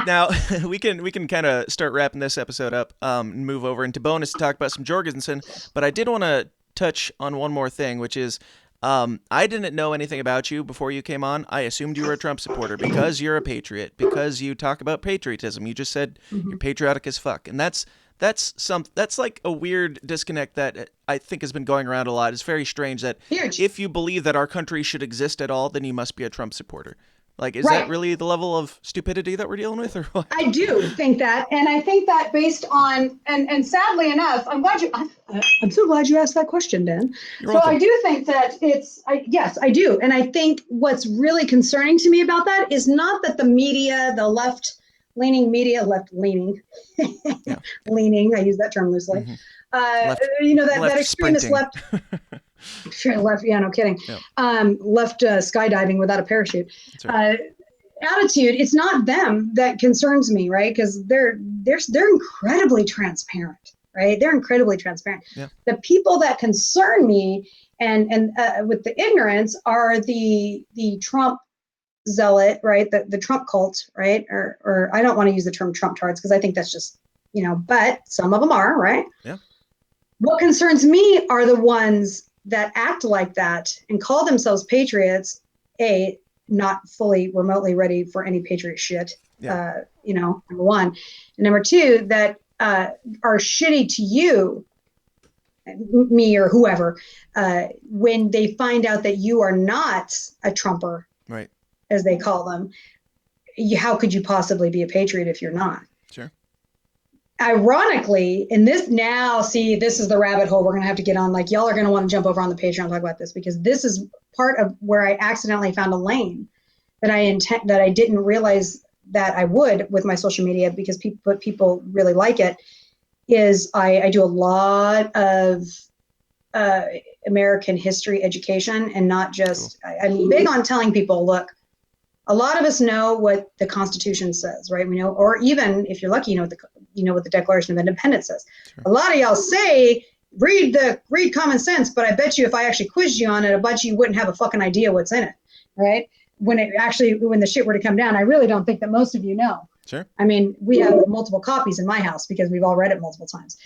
Now we can kind of start wrapping this episode up and move over into bonus to talk about some Jorgensen. But I did want to touch on one more thing, which is I didn't know anything about you before you came on. I assumed you were a Trump supporter because you're a patriot, because you talk about patriotism. You just said you're patriotic as fuck, and that's like a weird disconnect that I think has been going around a lot. It's very strange that if you believe that our country should exist at all, then you must be a Trump supporter. Like, is that really the level of stupidity that we're dealing with, or what? I do think that, and I think that based on, and sadly enough, I'm so glad you asked that question, Dan. You're so welcome. I do think that yes, I do, and I think what's really concerning to me about that is not that the media, the left-leaning media, leaning, I use that term loosely. That extremist sprinting. left. Sure, left. Yeah, no kidding. Yeah. Left skydiving without a parachute. Right. Attitude. It's not them that concerns me, right? Because they're incredibly transparent, right? They're incredibly transparent. Yeah. The people that concern me and with the ignorance are the Trump zealot, right? The Trump cult, right? Or I don't want to use the term Trump tards because I think that's just but some of them are, right? Yeah. What concerns me are the ones that act like that and call themselves patriots, not fully remotely ready for any patriot shit, number one. And number two, that are shitty to you, me or whoever, when they find out that you are not a Trumper, right, as they call them. How could you possibly be a patriot if you're not? Sure. Ironically, this is the rabbit hole we're going to have to get on. Like, y'all are going to want to jump over on the Patreon and talk about this, because this is part of where I accidentally found a lane that I didn't realize that I would with my social media, because people really like it. Is I do a lot of American history education, and not just, cool. I'm big on telling people, look, a lot of us know what the Constitution says, right? We know, or even if you're lucky, you know what the Declaration of Independence says. Sure. A lot of y'all say read common sense, but I bet you if I actually quizzed you on it, a bunch of you wouldn't have a fucking idea what's in it, right? When the shit were to come down, I really don't think that most of you know. Sure. I mean, we have multiple copies in my house because we've all read it multiple times.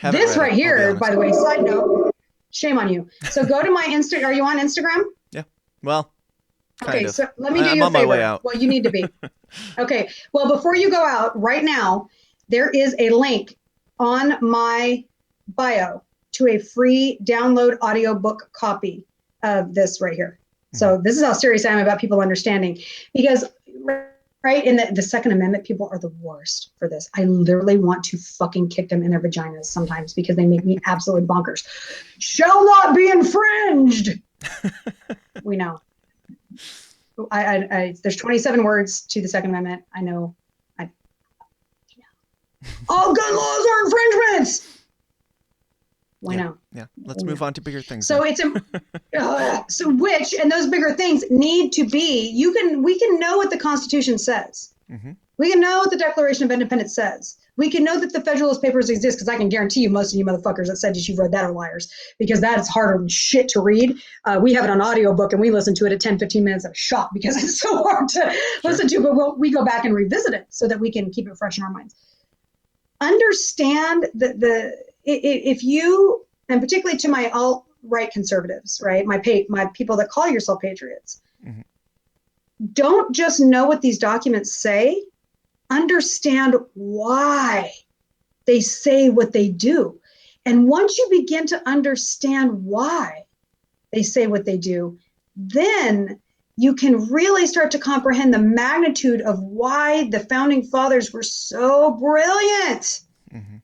This right here, by the way, side note, shame on you. So go to my Insta. Are you on Instagram? Yeah. Well. Okay, so let me do you a favor. My way out. Well, you need to be. Okay. Well, before you go out right now, there is a link on my bio to a free download audiobook copy of this right here. Mm-hmm. So this is how serious I am about people understanding, because right in the Second Amendment, people are the worst for this. I literally want to fucking kick them in their vaginas sometimes because they make me absolutely bonkers. Shall not be infringed. We know. There's 27 words to the Second Amendment. I know. All gun laws are infringements. Why not? Yeah. Let's move on to bigger things. So it's and those bigger things need to be. We can know what the Constitution says. Mm-hmm. We can know what the Declaration of Independence says. We can know that the Federalist Papers exist, because I can guarantee you most of you motherfuckers that said that you've read that are liars, because that is harder than shit to read. We have it on audiobook and we listen to it at 10, 15 minutes at a shot because it's so hard to listen to, but we go back and revisit it so that we can keep it fresh in our minds. understand if you, and particularly to my alt-right conservatives, right? My people that call yourself patriots, don't just know what these documents say, understand why they say what they do. And once you begin to understand why they say what they do, then you can really start to comprehend the magnitude of why the founding fathers were so brilliant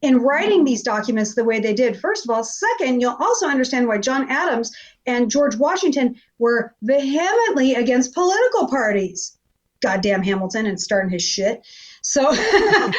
in writing these documents the way they did. First of all. Second, you'll also understand why John Adams and George Washington were vehemently against political parties. Goddamn Hamilton and starting his shit. So, and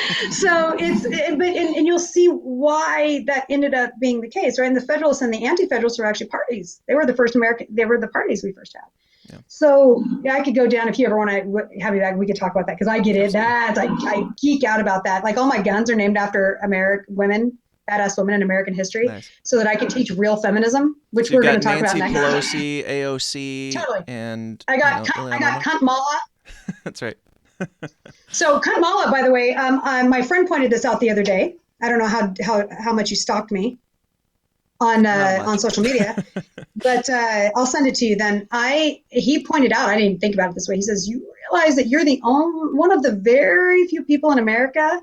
you'll see why that ended up being the case, right? And the Federalists and the Anti-Federalists were actually parties. They were the parties we first had. Yeah. So I could go down if you ever want to have me back. We could talk about that because I get it. I geek out about that. Like all my guns are named after badass women in American history, so that I can teach real feminism, which we're going to talk about next. Nancy Pelosi, AOC, totally. And I got Cunt Mala. That's right. So Cunt Mala, by the way, my friend pointed this out the other day. I don't know how much you stalked me on social media, but I'll send it to you then. He pointed out, I didn't think about it this way. He says, you realize that you're the only one of the very few people in America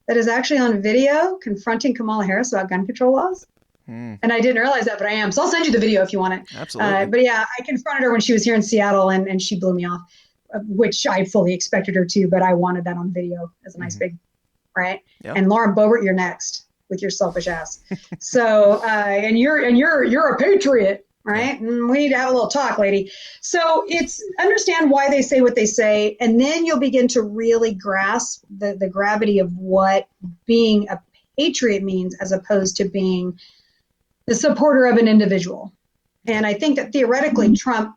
that is actually on video confronting Kamala Harris about gun control laws. And I didn't realize that, but I am. So I'll send you the video if you want it. Absolutely. But yeah, I confronted her when she was here in Seattle and she blew me off, which I fully expected her to, but I wanted that on video as a nice big, right? Yep. And Lauren Boebert, you're next with your selfish ass. So, and you're a patriot, right? And we need to have a little talk, lady. So it's understand why they say what they say, and then you'll begin to really grasp the gravity of what being a patriot means as opposed to being the supporter of an individual. And I think that theoretically Trump,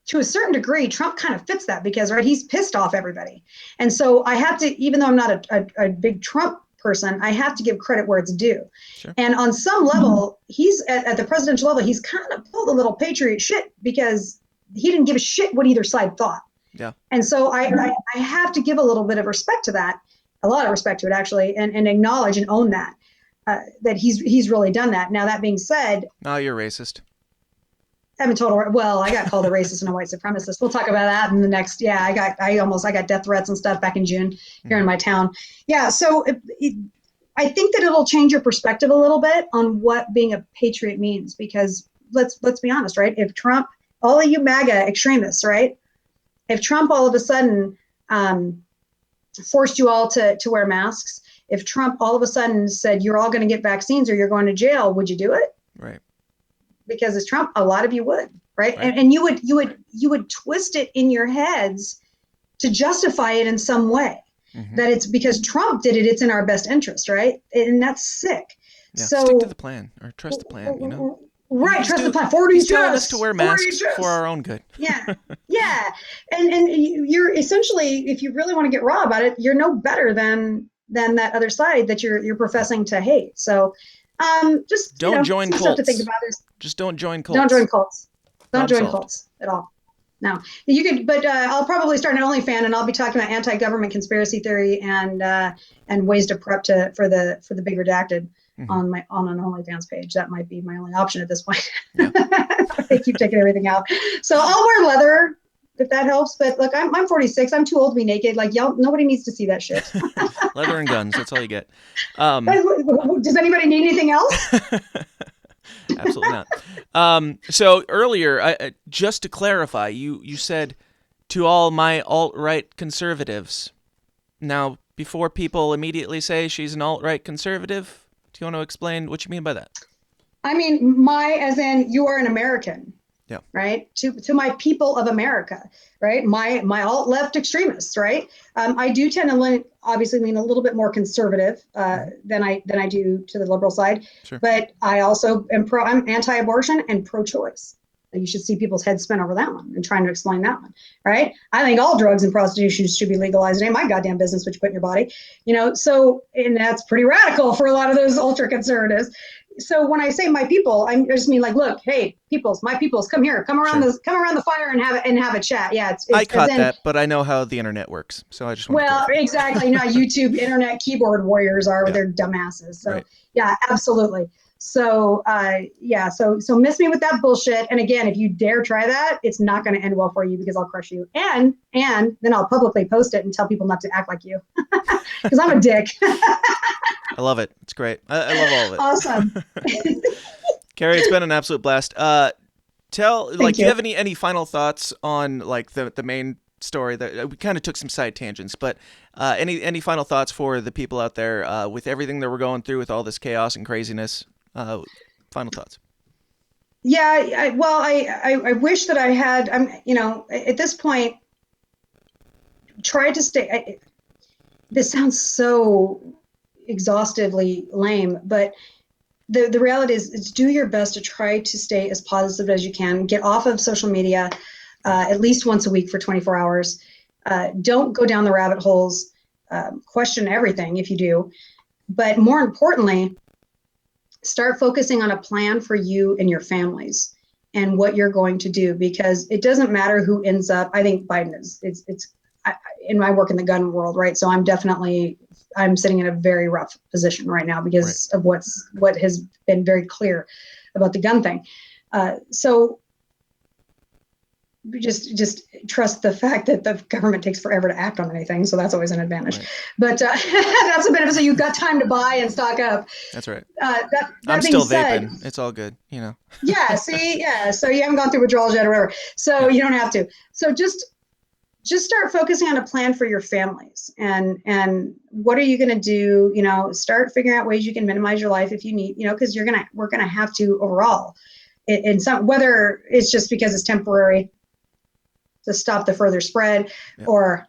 to a certain degree, Trump kind of fits that because, right, he's pissed off everybody. And so I have to, even though I'm not a big Trump person, I have to give credit where it's due. Sure. And on some level, he's at the presidential level, he's kind of pulled a little patriot shit because he didn't give a shit what either side thought. Yeah. And so I have to give a little bit of respect to that, a lot of respect to it actually, and acknowledge and own that, that he's really done that. Now, that being said. Oh, you're racist. I'm a total, well, I got called a racist and a white supremacist. We'll talk about that in the next, I got death threats and stuff back in June here in my town. Yeah. So I think that it'll change your perspective a little bit on what being a patriot means, because let's be honest, right? If Trump, all of you MAGA extremists, right? If Trump all of a sudden forced you all to wear masks, if Trump all of a sudden said, you're all going to get vaccines or you're going to jail, would you do it? Right. Because as Trump, a lot of you would, right? And you would twist it in your heads to justify it in some way, that it's because Trump did it, it's in our best interest, right? And that's sick. Yeah, so stick to the plan or trust the plan, you know? Right, trust the plan. He's telling us to wear masks for our own good. Yeah, yeah. And you're essentially, if you really want to get raw about it, you're no better than that other side that you're professing to hate. So just don't join cults. Stuff to think about is just don't join cults. Don't join cults. Don't join cults at all. No, you could, but I'll probably start an OnlyFans, and I'll be talking about anti-government conspiracy theory and ways to prep for the big redacted on an OnlyFans page. That might be my only option at this point. Yeah. They keep taking everything out, so I'll wear leather if that helps. But look, I'm 46. I'm too old to be naked. Like y'all, nobody needs to see that shit. Leather and guns. That's all you get. Does anybody need anything else? Absolutely not. So earlier, just to clarify, you said to all my alt-right conservatives. Now, before people immediately say she's an alt-right conservative, do you want to explain what you mean by that? I mean, as in you are an American. Yeah. Right. To my people of America. Right. My alt left extremists. Right. I do tend to obviously lean a little bit more conservative than I do to the liberal side. Sure. But I also I'm anti-abortion and pro-choice. You should see people's heads spin over that one and trying to explain that one. Right. I think all drugs and prostitution should be legalized. It ain't my goddamn business what you put in your body. You know, so, and that's pretty radical for a lot of those ultra conservatives. so when I say my people, I just mean like, look, hey, my peoples, come here, come around Sure. come around the fire and have a chat. Yeah, I it's caught as in, that, but I know how the internet works, so I just want to well, clarify. exactly. Not YouTube internet keyboard warriors are with Yeah. their dumbasses. So Right. yeah, absolutely. So yeah, so miss me with that bullshit. And again, if you dare try that, it's not going to end well for you because I'll crush you. And then I'll publicly post it and tell people not to act like you because I'm a dick. I love it. It's great. I love all of it. Awesome. Kerry, it's been an absolute blast. Do you you. have any final thoughts on like the main story that we kind of took some side tangents, but any final thoughts for the people out there with everything that we're going through with all this chaos and craziness? Final thoughts. Yeah, I wish that I had, at this point, tried to stay. This sounds so exhaustively lame, but the reality is do your best to try to stay as positive as you can. Get off of social media at least once a week for 24 hours. Don't go down the rabbit holes. Question everything if you do. But more importantly, start focusing on a plan for you and your families and what you're going to do, because it doesn't matter who ends up. I think Biden is in my work in the gun world, right? So I'm sitting in a very rough position right now because of what has been very clear about the gun thing. So just trust the fact that the government takes forever to act on anything. So that's always an advantage. Right. But that's a benefit. So you've got time to buy and stock up. That's right. That I'm being still said, vaping. It's all good, you know. Yeah. See. Yeah. So you haven't gone through withdrawals yet or whatever. So you don't have to. So just start focusing on a plan for your families and what are you going to do? Start figuring out ways you can minimize your life if you need, because we're going to have to overall in some, whether it's just because it's temporary to stop the further spread or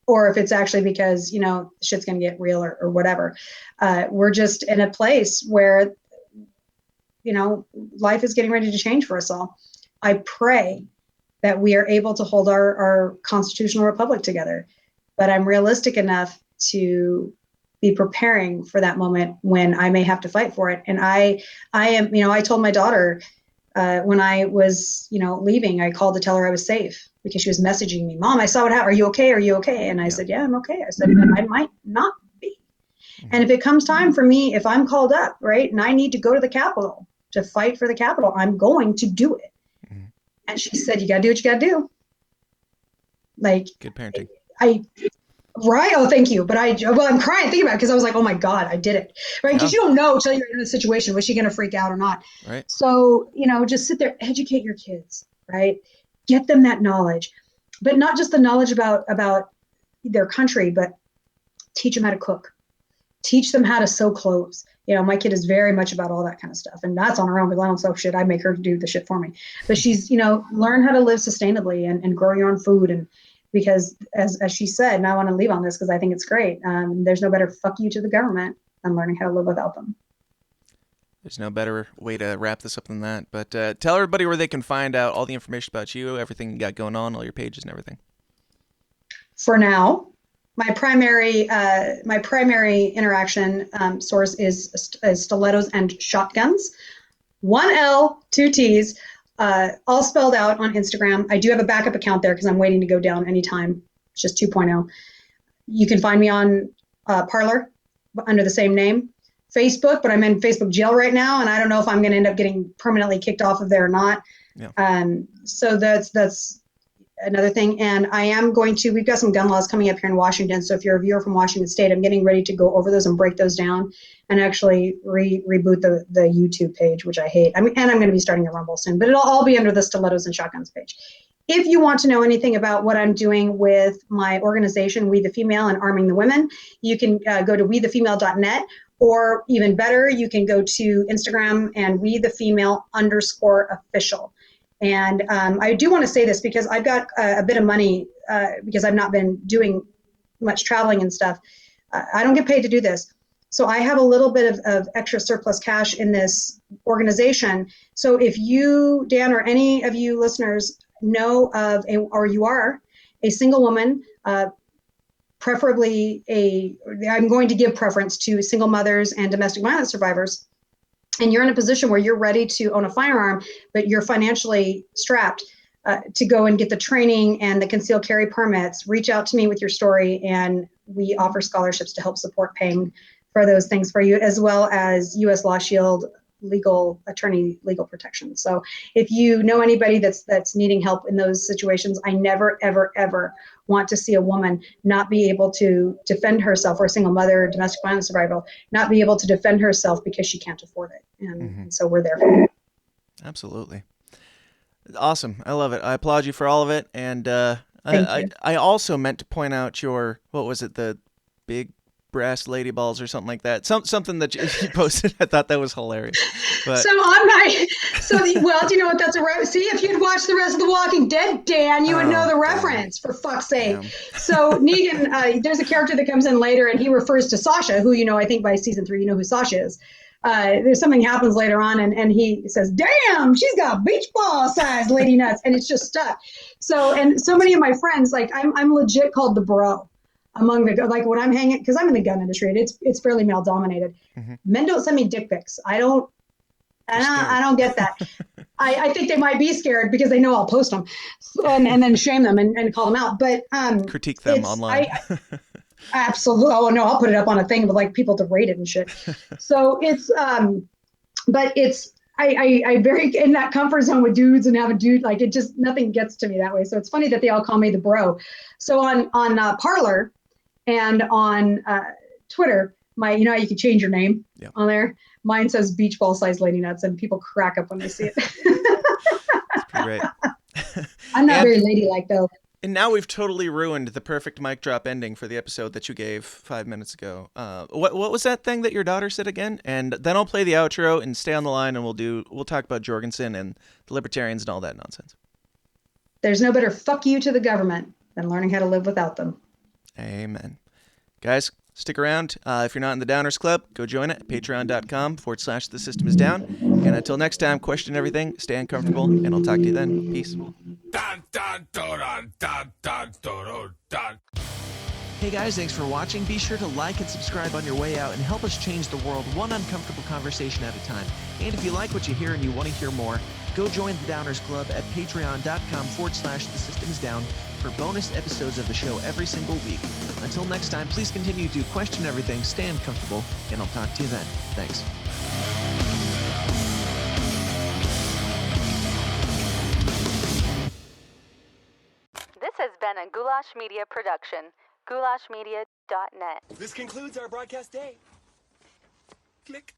if it's actually because, shit's going to get real or whatever. We're just in a place where, life is getting ready to change for us all. I pray that we are able to hold our constitutional republic together. But I'm realistic enough to be preparing for that moment when I may have to fight for it. And I am, I told my daughter when I was, leaving, I called to tell her I was safe because she was messaging me, Mom, I saw what happened. Are you okay? Are you okay? And I said, yeah, I'm okay. I said, I might not be. And if it comes time for me, if I'm called up, right, and I need to go to the Capitol to fight for the Capitol, I'm going to do it. And she said, you got to do what you got to do. Like, good parenting. Right. Oh, thank you. But I'm crying thinking about it because I was like, oh my God, I did it. Right. Because you don't know till you're in a situation, was she going to freak out or not? Right. So, just sit there, educate your kids, right? Get them that knowledge, but not just the knowledge about their country, but teach them how to cook, teach them how to sew clothes. My kid is very much about all that kind of stuff. And that's on her own because I don't sew shit. I make her do the shit for me. But she's, learn how to live sustainably and grow your own food. And because as she said, and I want to leave on this because I think it's great. There's no better fuck you to the government than learning how to live without them. There's no better way to wrap this up than that. But tell everybody where they can find out all the information about you, everything you got going on, all your pages and everything. For now, my primary interaction source is stilettos and shotguns. 1 L, 2 T's, all spelled out on Instagram. I do have a backup account there because I'm waiting to go down anytime. It's just 2.0. You can find me on Parler under the same name. Facebook, but I'm in Facebook jail right now, and I don't know if I'm going to end up getting permanently kicked off of there or not. Yeah. So that's another thing. And we've got some gun laws coming up here in Washington. So if you're a viewer from Washington State, I'm getting ready to go over those and break those down and actually reboot the YouTube page, which I hate. And I'm going to be starting a Rumble soon, but it'll all be under the Stilettos and Shotguns page. If you want to know anything about what I'm doing with my organization, We the Female and Arming the Women, you can go to wethefemale.net, or even better, you can go to Instagram and wethefemale_official. And I do want to say this because I've got a bit of money because I've not been doing much traveling and stuff. I don't get paid to do this. So I have a little bit of extra surplus cash in this organization. So if you, Dan, or any of you listeners know of or you are a single woman, preferably I'm going to give preference to single mothers and domestic violence survivors. and you're in a position where you're ready to own a firearm, but you're financially strapped to go and get the training and the concealed carry permits, reach out to me with your story, and we offer scholarships to help support paying for those things for you, as well as U.S. Law Shield legal attorney legal protection. So if you know anybody that's needing help in those situations, I never, ever, ever want to see a woman not be able to defend herself, or a single mother, domestic violence survivor, not be able to defend herself because she can't afford it. And so we're there for her. Absolutely. Awesome. I love it. I applaud you for all of it. And Thank you. I also meant to point out your, what was it, the big brass lady balls or something like that. Something that you posted. I thought that was hilarious. But So I'm not. Well, do you know what that's a reference? See, if you'd watched the rest of The Walking Dead, Dan, you would know the reference. For fuck's sake! Damn. So Negan, there's a character that comes in later, and he refers to Sasha, who I think by season 3 you know who Sasha is. There's something happens later on, and he says, "Damn, she's got beach ball sized lady nuts," and it's just stuck. So many of my friends, like I'm legit called the bro among the, like when I'm hanging, because I'm in the gun industry, and it's fairly male dominated. Men don't send me dick pics. I don't get that. I think they might be scared because they know I'll post them and then shame them and call them out. But critique them online. Absolutely. Oh no, I'll put it up on a thing with like people to rate it and shit. So it's but it's I very in that comfort zone with dudes and have a dude, like it just, nothing gets to me that way. So it's funny that they all call me the bro. So on Parler and on Twitter, my, you know how you can change your name on there? Mine says beach ball sized lady nuts, and people crack up when they see it. That's pretty great. I'm not very ladylike though. And now we've totally ruined the perfect mic drop ending for the episode that you gave 5 minutes ago. What was that thing that your daughter said again? And then I'll play the outro and stay on the line, and we'll talk about Jorgensen and the libertarians and all that nonsense. There's no better fuck you to the government than learning how to live without them. Amen. Guys, stick around. If you're not in the Downers Club, go join it at patreon.com/The System Is Down. And until next time, question everything, stay uncomfortable, and I'll talk to you then. Peace. Hey guys, thanks for watching. Be sure to like and subscribe on your way out and help us change the world one uncomfortable conversation at a time. And if you like what you hear and you want to hear more, go join the Downers Club at patreon.com/The System Is Down for bonus episodes of the show every single week. Until next time, please continue to question everything, stay uncomfortable, and I'll talk to you then. Thanks. This has been a Goulash Media production. goulashmedia.net. This concludes our broadcast day. Click.